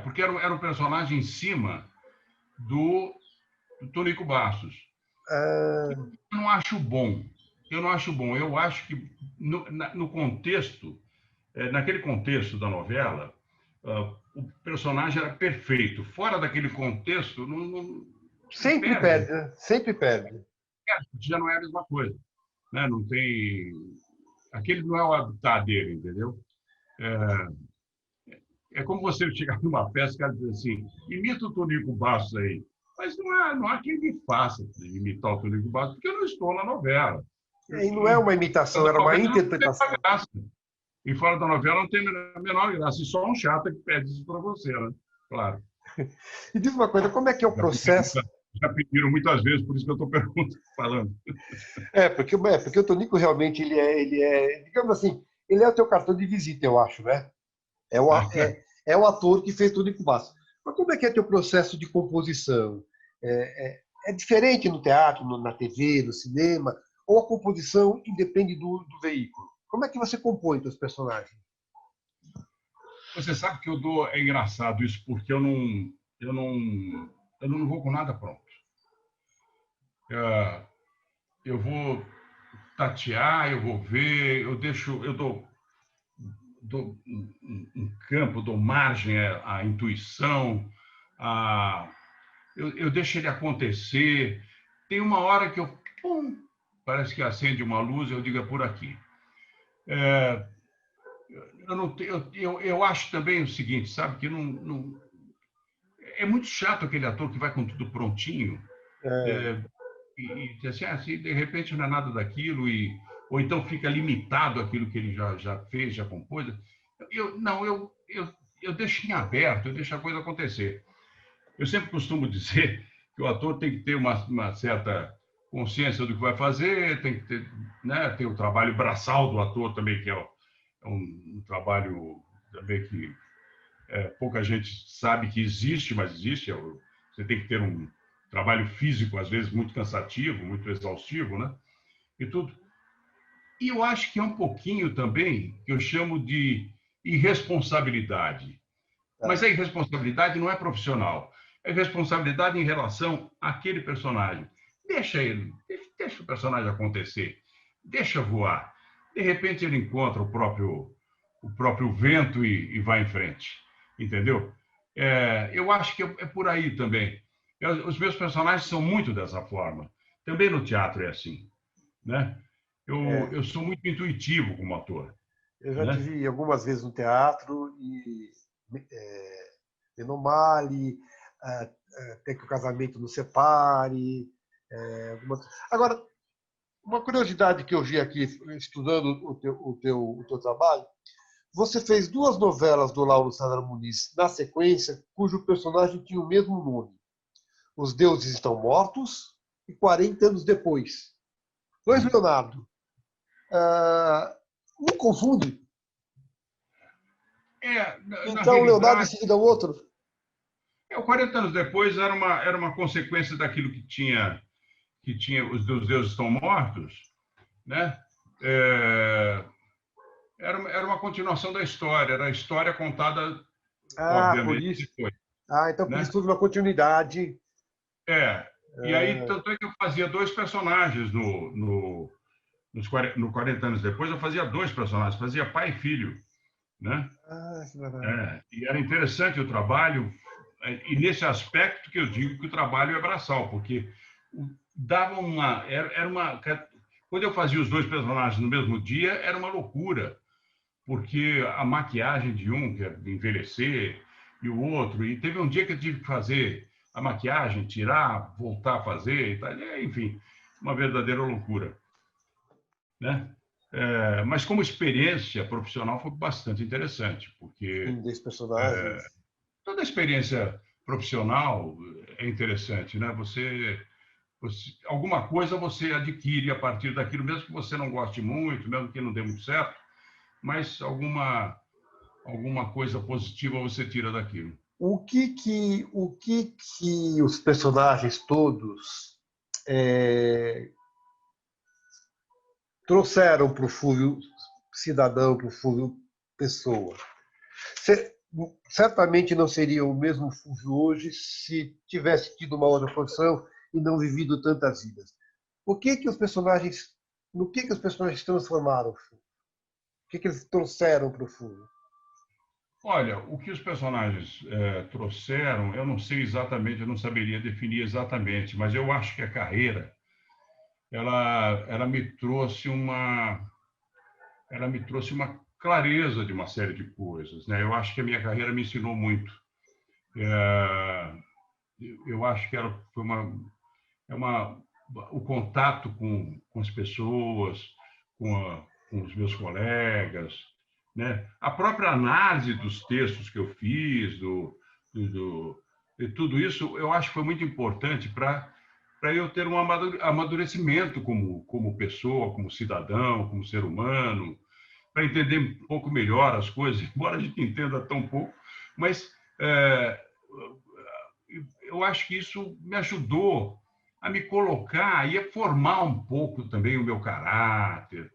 porque era um personagem em cima do Tonico Bastos. Ah, Eu não acho bom. Eu não acho bom. Eu acho que no contexto, naquele contexto da novela, o personagem era perfeito. Fora daquele contexto, não sempre perde. perde, né? Sempre perde. Já não é a mesma coisa. Né? Não tem. Aquele não é o habitat dele, entendeu? É como você chegar numa festa e o cara dizer assim: imita o Tonico Bastos aí. Mas não há quem me faça imitar o Tonico Bastos, porque eu não estou na novela. E não é uma Fora imitação, da era uma novela não tem interpretação. graça. E fora da novela não tem a menor graça. E só um chato que pede isso para você, né? Claro. E diz uma coisa, como é que é o processo? Já pediram muitas vezes, por isso que eu estou falando. Porque o Tonico realmente digamos assim, ele é o teu cartão de visita, eu acho, né? É o ator que fez Tonico Bastos. Mas como é que é teu processo de composição? É diferente no teatro, na TV, no cinema? Ou a composição independe do veículo? Como é que você compõe teus personagens? Você sabe que é engraçado isso, porque eu não, eu não vou com nada pronto. Eu vou tatear, eu vou ver, eu dou um campo, dou margem à intuição, a, eu deixo ele acontecer. Tem uma hora que pum, parece que acende uma luz, eu digo é por aqui. eu acho também o seguinte, sabe, que é muito chato aquele ator que vai com tudo prontinho, É, e assim, de repente não é nada daquilo, ou então fica limitado àquilo que ele já fez, já compôs. Não, eu deixo em aberto, eu deixo a coisa acontecer. Eu sempre costumo dizer que o ator tem que ter uma certa consciência do que vai fazer, tem que ter, né, ter o trabalho braçal do ator também, que é um trabalho também que pouca gente sabe que existe, mas existe. Você tem que ter um trabalho físico, às vezes, muito cansativo, muito exaustivo, né? E tudo. E eu acho que é um pouquinho também que eu chamo de irresponsabilidade. Mas tá. a irresponsabilidade não é profissional. É responsabilidade em relação àquele personagem. Deixa ele, deixa o personagem acontecer, deixa voar. De repente ele encontra o próprio vento e vai em frente. Entendeu? Eu acho que é por aí também. Os meus personagens são muito dessa forma. Também no teatro é assim, né? É, Eu sou muito intuitivo como ator, eu já te né? vi algumas vezes no teatro e Menomale, até que o casamento nos separe. Agora, uma curiosidade que eu vi aqui, estudando o teu trabalho, você fez duas novelas do Lauro César Muniz na sequência, cujo personagem tinha o mesmo nome. Os Deuses Estão Mortos e 40 anos depois. Dois Leonardo. Não confunde. Na Então, Leonardo em realidade, seguida ao outro. o 40 anos depois era uma consequência daquilo que tinha os deuses estão mortos, né? É, era uma continuação da história, era a história contada, Por obviamente, isso. depois, Então por né? isso houve uma continuidade. É, e aí, Ah, tanto é que eu fazia dois personagens no 40 anos depois, eu fazia dois personagens, fazia pai e filho, né? que maravilha. E era interessante o trabalho, e nesse aspecto que eu digo que o trabalho é braçal, porque dava uma. Era uma quando eu fazia os dois personagens no mesmo dia, era uma loucura, porque a maquiagem de um, que é envelhecer, e o outro, e teve um dia que eu tive que fazer a maquiagem, tirar, voltar a fazer, e tal, enfim, uma verdadeira loucura, né? Mas como experiência profissional foi bastante interessante, porque Sim, dois personagens. toda experiência profissional é interessante, né? Alguma coisa você adquire a partir daquilo, mesmo que você não goste muito, mesmo que não dê muito certo, mas alguma coisa positiva você tira daquilo. O que que os personagens todos é, trouxeram para o Fúvio cidadão, para o Fúvio pessoa? Ce- Certamente não seria o mesmo Fúvio hoje se tivesse tido uma outra profissão e não vivido tantas vidas. O que que os personagens, no que os personagens transformaram o Fúvio? O que que eles trouxeram para o Fúvio? Olha, o que os personagens trouxeram, eu não sei exatamente, eu não saberia definir exatamente, mas eu acho que a carreira, ela me trouxe uma clareza de uma série de coisas, né? Eu acho que a minha carreira me ensinou muito. É, eu acho que é uma, o contato com as pessoas, com os meus colegas, né? A própria análise dos textos que eu fiz, de tudo isso, eu acho que foi muito importante para eu ter um amadurecimento como pessoa, como cidadão, como ser humano, para entender um pouco melhor as coisas, embora a gente entenda tão pouco, mas eu acho que isso me ajudou a me colocar e a formar um pouco também o meu caráter.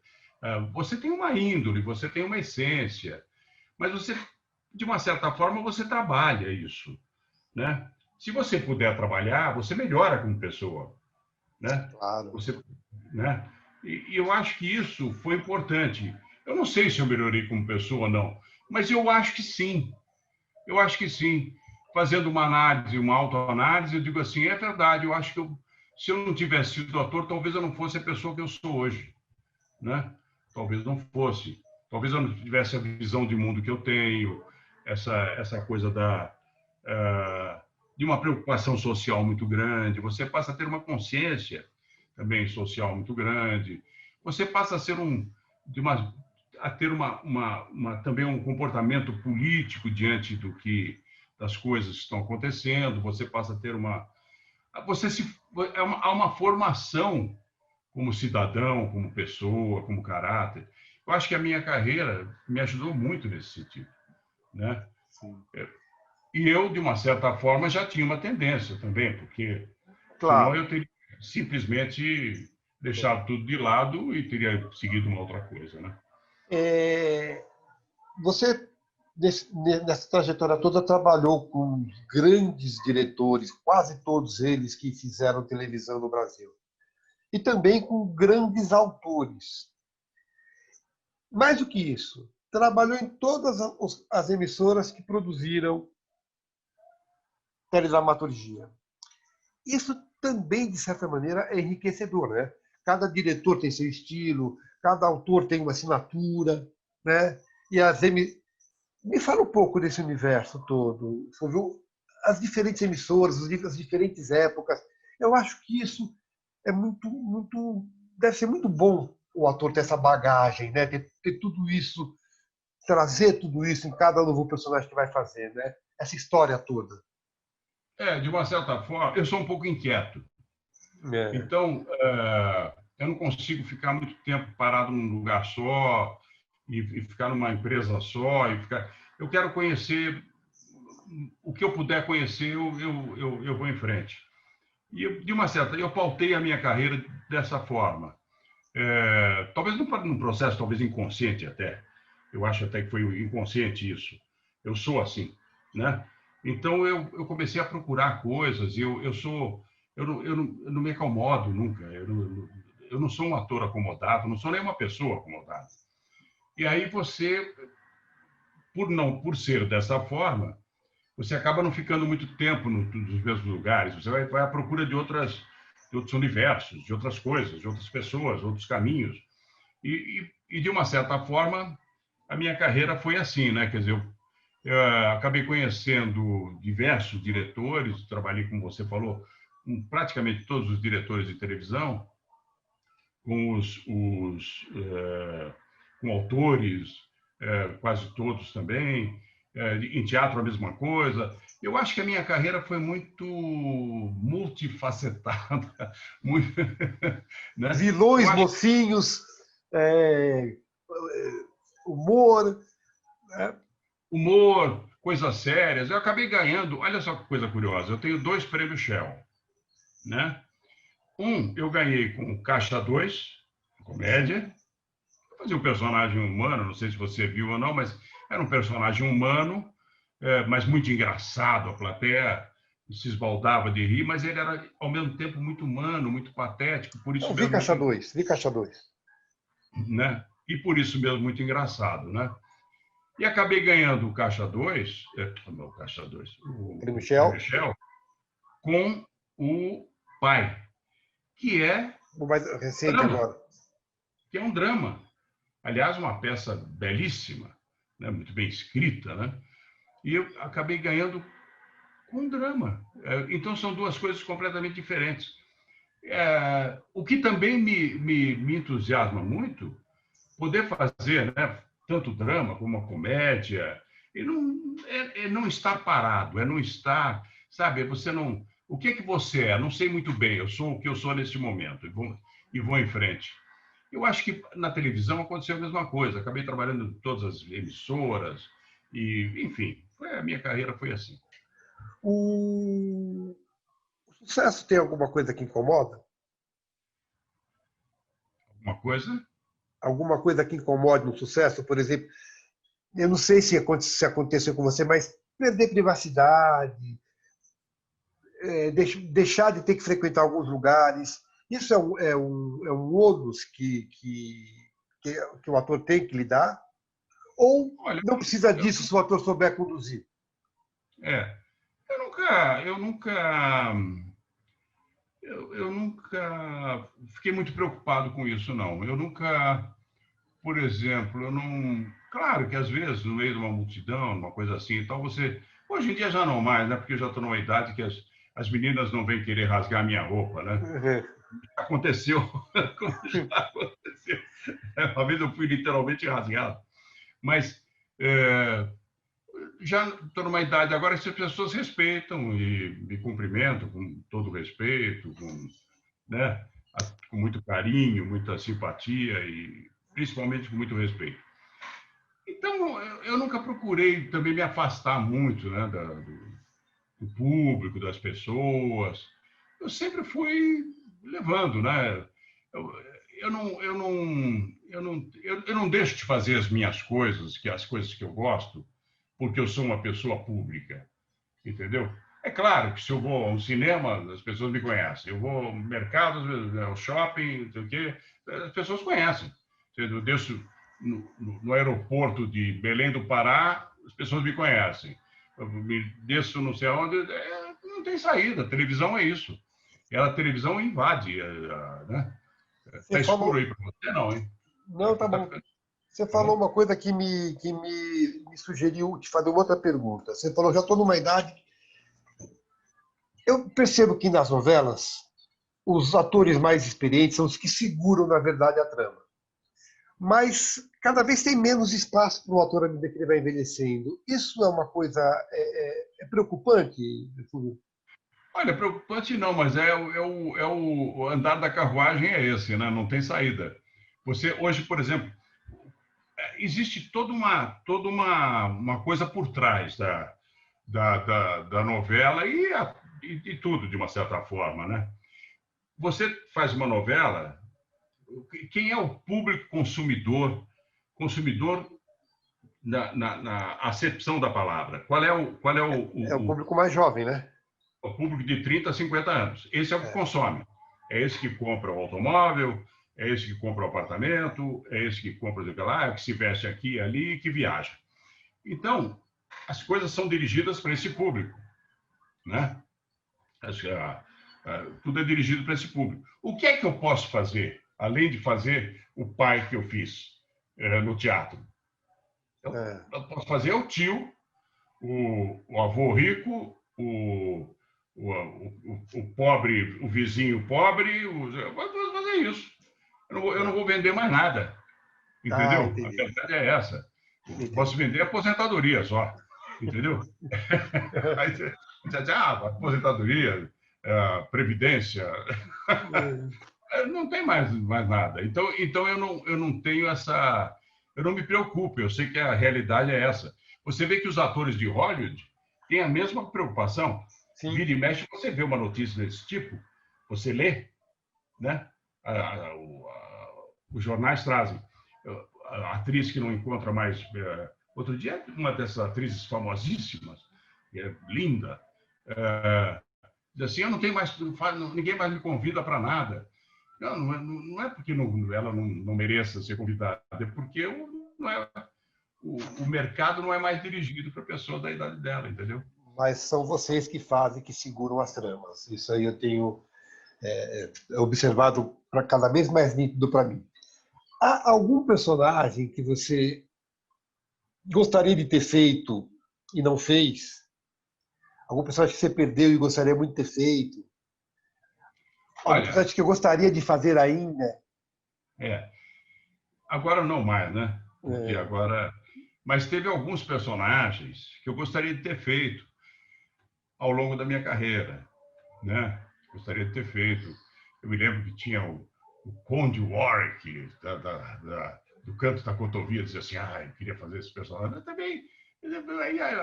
Você tem uma índole, você tem uma essência, mas você, de uma certa forma, você trabalha isso, né? Se você puder trabalhar, você melhora como pessoa, né? Claro. Você, né? E eu acho que isso foi importante. Eu não sei se eu melhorei como pessoa ou não, mas eu acho que sim. Eu acho que sim. Fazendo uma análise, uma autoanálise, eu digo assim, é verdade, eu acho que se eu não tivesse sido ator, talvez eu não fosse a pessoa que eu sou hoje, né? Talvez não fosse. Talvez eu não tivesse a visão de mundo que eu tenho, essa coisa de uma preocupação social muito grande. Você passa a ter uma consciência também social muito grande. Você passa a ser a ter também um comportamento político diante das coisas que estão acontecendo. Você passa a ter há uma formação como cidadão, como pessoa, como caráter. Eu acho que a minha carreira me ajudou muito nesse sentido, né? Sim. E eu, de uma certa forma, já tinha uma tendência também, porque senão Claro. eu teria simplesmente deixado tudo de lado e teria seguido uma outra coisa, né? É, você, nessa trajetória toda, trabalhou com grandes diretores, quase todos eles que fizeram televisão no Brasil. E também com grandes autores. Mais do que isso, trabalhou em todas as emissoras que produziram teledramaturgia. Isso também, de certa maneira, é enriquecedor, né? Cada diretor tem seu estilo, cada autor tem uma assinatura, né? E me fala um pouco desse universo todo, sobre as diferentes emissoras, as diferentes épocas. Eu acho que isso é deve ser muito bom o ator ter essa bagagem, né? Ter tudo isso, trazer tudo isso em cada novo personagem que vai fazer, né? Essa história toda. De uma certa forma, eu sou um pouco inquieto. É. Então, eu não consigo ficar muito tempo parado num lugar só e ficar numa empresa só. Eu quero conhecer o que eu puder conhecer, eu vou em frente. E, eu pautei a minha carreira dessa forma. Talvez num processo, talvez inconsciente até. Eu acho até que foi inconsciente isso. Eu sou assim, né? Então eu comecei a procurar coisas. Eu não me acomodo nunca. Eu não sou um ator acomodado, não sou nem uma pessoa acomodada. E aí você, por ser dessa forma, você acaba não ficando muito tempo nos mesmos lugares. Você vai à procura de outros universos, de outras coisas, de outras pessoas, outros caminhos. E de uma certa forma, a minha carreira foi assim, né? Quer dizer, eu acabei conhecendo diversos diretores, trabalhei, como você falou, com praticamente todos os diretores de televisão, com com autores, quase todos também, em teatro a mesma coisa. Eu acho que a minha carreira foi muito multifacetada, muito, né? Eu Vilões, acho mocinhos, é, humor. Né? humor, coisas sérias. Eu acabei ganhando, olha só que coisa curiosa, eu tenho 2 prêmios Shell, né? Eu ganhei com Caixa 2, comédia. Eu fazia um personagem humano, não sei se você viu ou não, mas era um personagem humano, mas muito engraçado. A plateia se esbaldava de rir, mas ele era, ao mesmo tempo, muito humano, muito patético, por isso Não, vi mesmo caixa muito, 2, vi caixa 2. né? E por isso mesmo muito engraçado, né? E acabei ganhando o Caixa 2, o Caixa 2, Ele o Michel, Prêmio Shell, com o Pai, que é o mais recente drama, agora. que é um drama. Aliás, uma peça belíssima, né? Muito bem escrita, né? E eu acabei ganhando com um drama. Então, são duas coisas completamente diferentes. O que também me entusiasma muito, poder fazer, né, tanto drama como a comédia, é não estar parado, é não estar, sabe, você não... O que é que você é? Não sei muito bem, eu sou o que eu sou neste momento e vou em frente. Eu acho que na televisão aconteceu a mesma coisa. Acabei trabalhando em todas as emissoras e, enfim, a minha carreira foi assim. O sucesso tem alguma coisa que incomoda? Uma coisa, Alguma coisa que incomode no sucesso? Por exemplo, eu não sei se aconteceu com você, mas perder privacidade, deixar de ter que frequentar alguns lugares. Isso é um ônus que o ator tem que lidar? Ou olha, não precisa eu, disso se o ator souber conduzir? é, eu nunca fiquei muito preocupado com isso, não. Eu nunca, por exemplo, eu não... Claro que às vezes, no meio de uma multidão, uma coisa assim, então você... Hoje em dia já não mais, né? Porque eu já estou numa idade que as meninas não vêm querer rasgar a minha roupa, né? Uhum. Aconteceu, já aconteceu. Uma vez eu fui literalmente rasgado. Mas já estou numa idade agora que as pessoas respeitam e me cumprimentam com todo respeito, né? Com muito carinho, muita simpatia e principalmente com muito respeito. Então, eu nunca procurei também me afastar muito, né, do público, das pessoas. Eu sempre fui levando, né? Eu, eu não deixo de fazer as minhas coisas, as coisas que eu gosto, porque eu sou uma pessoa pública, entendeu? É claro que se eu vou a um cinema, as pessoas me conhecem. Eu vou ao mercado, ao shopping, não sei o quê, as pessoas conhecem. Eu desço no aeroporto de Belém do Pará, as pessoas me conhecem. Eu desço não sei aonde, não tem saída. A televisão é isso. A televisão invade, né? Você Tá escuro falou. aí para você, não, hein? Não, tá Aqui tá bom. ficando. Você Tá falou bom? uma coisa que me sugeriu te fazer uma outra pergunta. Você falou, já estou numa idade. Eu percebo que nas novelas, os atores mais experientes são os que seguram, na verdade, a trama. Mas cada vez tem menos espaço para o ator à medida que ele vai envelhecendo. Isso é uma coisa preocupante, Fulvio? Olha, preocupante não, mas o andar da carruagem é esse, né? Não tem saída. Você, hoje, por exemplo, existe uma coisa por trás da novela e tudo, de uma certa forma, né? Você faz uma novela, quem é o público consumidor na acepção da palavra? Qual é É o público mais jovem, né? o público de 30 a 50 anos? Esse é o que É. consome. É esse que compra o automóvel, é esse que compra o apartamento, é esse que compra o que lá, é o que se veste aqui e ali, que viaja. Então, as coisas são dirigidas para esse público, né? Tudo é dirigido para esse público. O que é que eu posso fazer, além de fazer o pai que eu fiz no teatro? É. Eu posso fazer o tio, o avô rico, o pobre, o vizinho pobre. Eu posso fazer isso. Eu não É. vou vender mais nada, Ah, entendeu? A entendi. verdade é essa. Eu posso Entendi. vender aposentadoria só, entendeu? Aí você diz, aposentadoria, previdência, não tem mais nada. Então eu não tenho essa. Eu não me preocupo, eu sei que a realidade é essa. Você vê que os atores de Hollywood têm a mesma preocupação. Sim. Vira e mexe, você vê uma notícia desse tipo, você lê, né? Os jornais trazem. A atriz que não encontra mais. Outro dia, uma dessas atrizes famosíssimas, linda, diz assim: eu não tenho mais, ninguém mais me convida para nada. Não é porque ela não mereça ser convidada, é porque não é, o mercado não é mais dirigido para pessoa da idade dela, entendeu? Mas são vocês que fazem, que seguram as tramas. Isso aí eu tenho observado para cada vez mais nítido para mim. Há algum personagem que você gostaria de ter feito e não fez? Algum personagem que você perdeu e gostaria muito de ter feito? Algum Olha, personagem que eu gostaria de fazer ainda? é, agora não mais, né? Porque É, agora. Mas teve alguns personagens que eu gostaria de ter feito ao longo da minha carreira, né? Gostaria de ter feito. Eu me lembro que tinha o Conde Warwick, do Canto da Cotovia, dizia assim: eu queria fazer esse personagem. Mas também,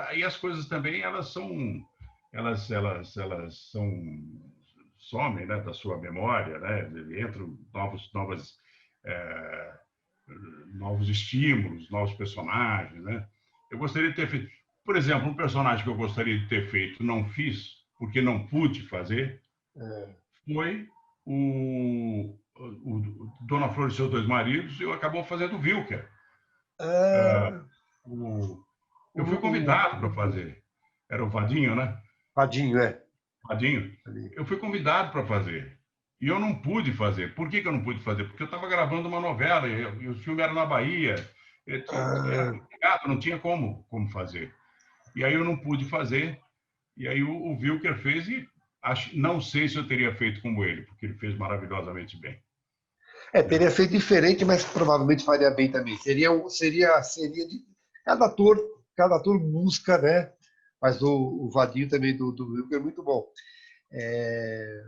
aí as coisas também, elas são somem, né, da sua memória, né? Entram é, novos estímulos, novos personagens, né? Eu gostaria de ter feito, por exemplo, um personagem que eu gostaria de ter feito, não fiz, porque não pude fazer, é. foi o Dona Flor e seus dois maridos, e eu acabou fazendo o Wilker. Ah, O, eu fui o convidado para fazer. Era o Vadinho, né? Vadinho, é. Vadinho. Ali. Eu fui convidado para fazer. E eu não pude fazer. Por que que eu não pude fazer? Porque eu estava gravando uma novela e o filme era na Bahia. Era Ah, complicado, não tinha como fazer. E aí eu não pude fazer. E aí o Wilker fez e não sei se eu teria feito como ele, porque ele fez maravilhosamente bem. Né? teria feito diferente, mas provavelmente faria bem também. Seria de cada ator busca, né? Mas o vadinho também do Wilker é muito bom. É,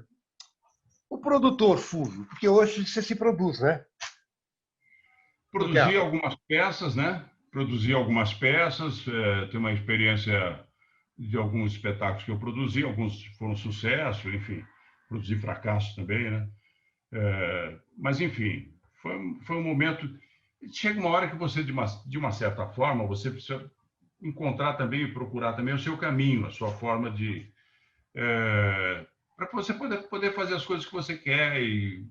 o produtor, Fulvio, porque hoje você se produz, né? No Produzi teatro. algumas peças, né? Produzi algumas peças, tenho uma experiência de alguns espetáculos que eu produzi, alguns foram sucesso, enfim, produzi fracasso também, né? Mas, enfim, foi um momento. Chega uma hora que você, de uma certa forma, você precisa encontrar também e procurar também o seu caminho, a sua forma de. Para você poder fazer as coisas que você quer e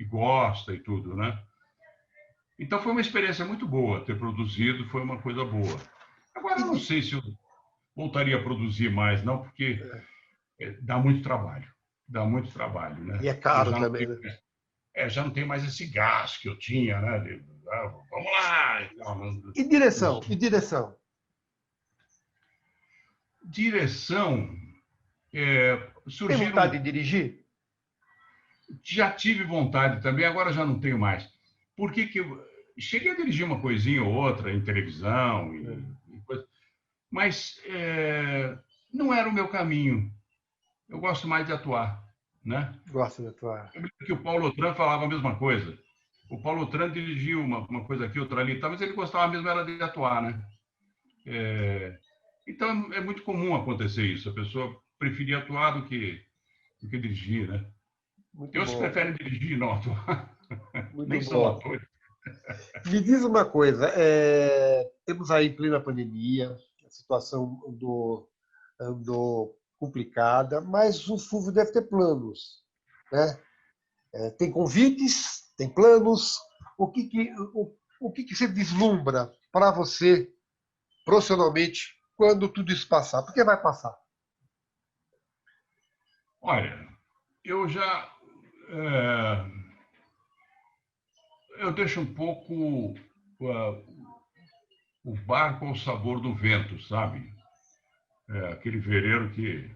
gosta e tudo, né? Então foi uma experiência muito boa ter produzido, foi uma coisa boa. Agora E, eu não sei se eu voltaria a produzir mais, não, porque dá muito trabalho, e né? é Eu caro já não também, tenho, né? já não tenho mais esse gás que eu tinha, né? Vamos lá, E direção? nos- E direção? direção. Tem vontade Surgiram, de dirigir? já tive vontade também, agora já não tenho mais. Por que que eu cheguei a dirigir uma coisinha ou outra em televisão e coisa, mas não era o meu caminho. Eu gosto mais de atuar, né? Gosto de atuar. Eu lembro que o Paulo Otran falava a mesma coisa. O Paulo Otran dirigiu uma coisa aqui, outra ali, mas ele gostava mesmo era de atuar, né? Então é muito comum acontecer isso. A pessoa preferia atuar do que dirigir, né? Muito Tem outros que bom, preferem dirigir e não atuar. muito Nem são bom. atores. Me diz uma coisa, temos aí em plena pandemia, a situação andou complicada, mas o Fulvio deve ter planos, né? Tem convites, tem planos. O que você vislumbra para você, profissionalmente, quando tudo isso passar? Porque vai passar. Olha, eu já. é, eu deixo um pouco o barco ao sabor do vento, sabe? Aquele veleiro que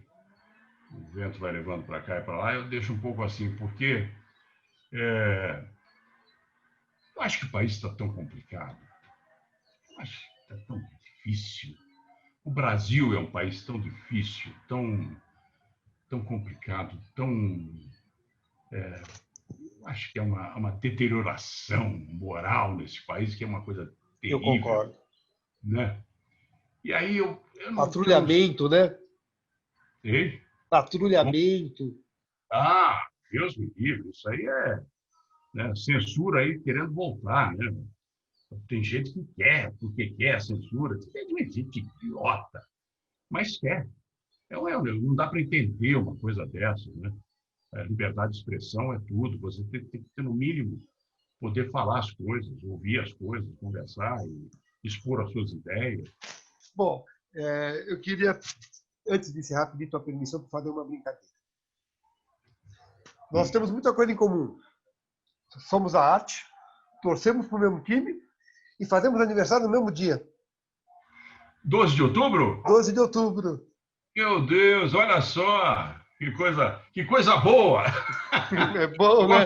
o vento vai levando para cá e para lá, eu deixo um pouco assim, porque eu acho que o país está tão complicado, eu acho que está tão difícil. O Brasil é um país tão difícil, tão complicado, acho que é uma deterioração moral nesse país que é uma coisa Eu terrível, concordo. né? E aí eu não Patrulhamento, né? sei. Patrulhamento. Deus me livre, isso aí né, censura aí querendo voltar, né? Tem gente que quer, porque quer a censura, tem gente idiota, mas quer. Não dá para entender uma coisa dessa, né? Liberdade de expressão é tudo. Você tem que ter, no mínimo, poder falar as coisas, ouvir as coisas, conversar e expor as suas ideias. Bom, eu queria, antes de encerrar, pedir tua permissão para fazer uma brincadeira. Nós temos muita coisa em comum. Somos a arte, torcemos para o mesmo time e fazemos aniversário no mesmo dia, 12 de outubro? 12 de outubro. Meu Deus, olha só! Que coisa boa! É Eu bom, né?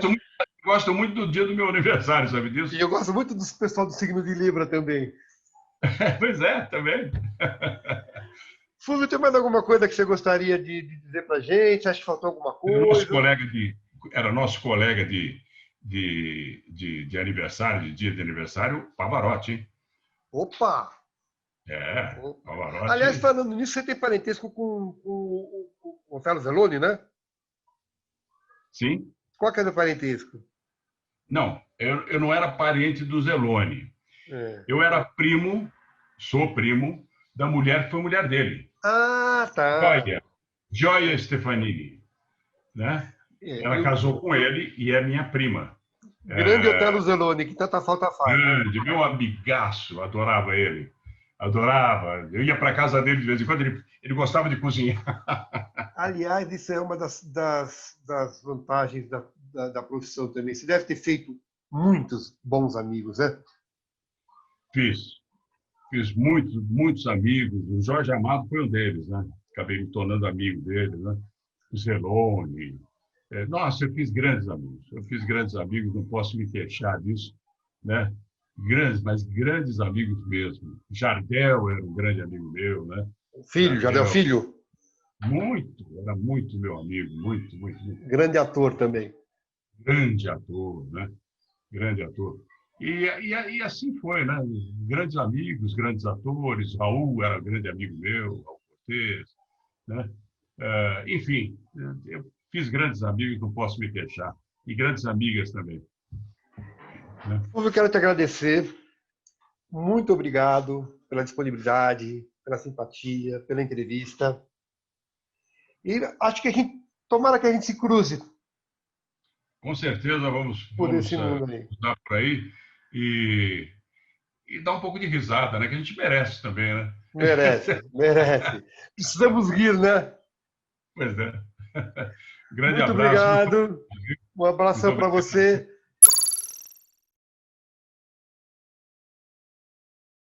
gosto muito do dia do meu aniversário, sabe E disso? eu gosto muito do pessoal do signo de Libra também. Pois é, também. Fulvio, tem mais alguma coisa que você gostaria de dizer para a gente? Acha que faltou alguma Era nosso coisa? colega era nosso colega de aniversário, de dia de aniversário, Pavarotti, hein? Opa! Aliás, Pavarotti. falando nisso, você tem parentesco com o Otelo Zeloni, né? Sim. Qual que é o parentesco? Não, eu não era parente do Zeloni. É. Eu era primo, sou primo, da mulher que foi mulher dele. Ah, tá. Joia. Joia Stefanini, né? Ela E o casou com ele e é minha prima. grande Otelo Zeloni, que tanta falta faz. Grande, meu amigaço, adorava ele. Adorava. Eu ia para casa dele de vez em quando, ele gostava de cozinhar. Aliás, isso é uma das vantagens da profissão também. Você deve ter feito muitos bons amigos, né? Fiz muitos amigos. O Jorge Amado foi um deles, né? Acabei me tornando amigo dele, né? O Zelone. Nossa, eu fiz grandes amigos. Eu fiz grandes amigos, não posso me queixar disso, né? Grandes, mas grandes amigos mesmo. Jardel era um grande amigo meu, né? Filho, Jardel Filho. Era muito meu amigo, muito. Grande ator também. Grande ator, né? Grande ator. E assim foi, né? Grandes amigos, grandes atores. Raul era grande amigo meu, Raul Cortez, né? Enfim, eu fiz grandes amigos, não posso me queixar. E grandes amigas também. Né? Eu quero te agradecer. Muito obrigado pela disponibilidade, pela simpatia, pela entrevista. E acho que tomara que a gente se cruze. Com certeza Por vamos esse mundo aí. cruzar por aí e dar um pouco de risada, né? Que a gente merece também, né? Merece. Precisamos rir, né? Pois é. Grande Muito abraço. obrigado. Um Muito abração para obrigado. você.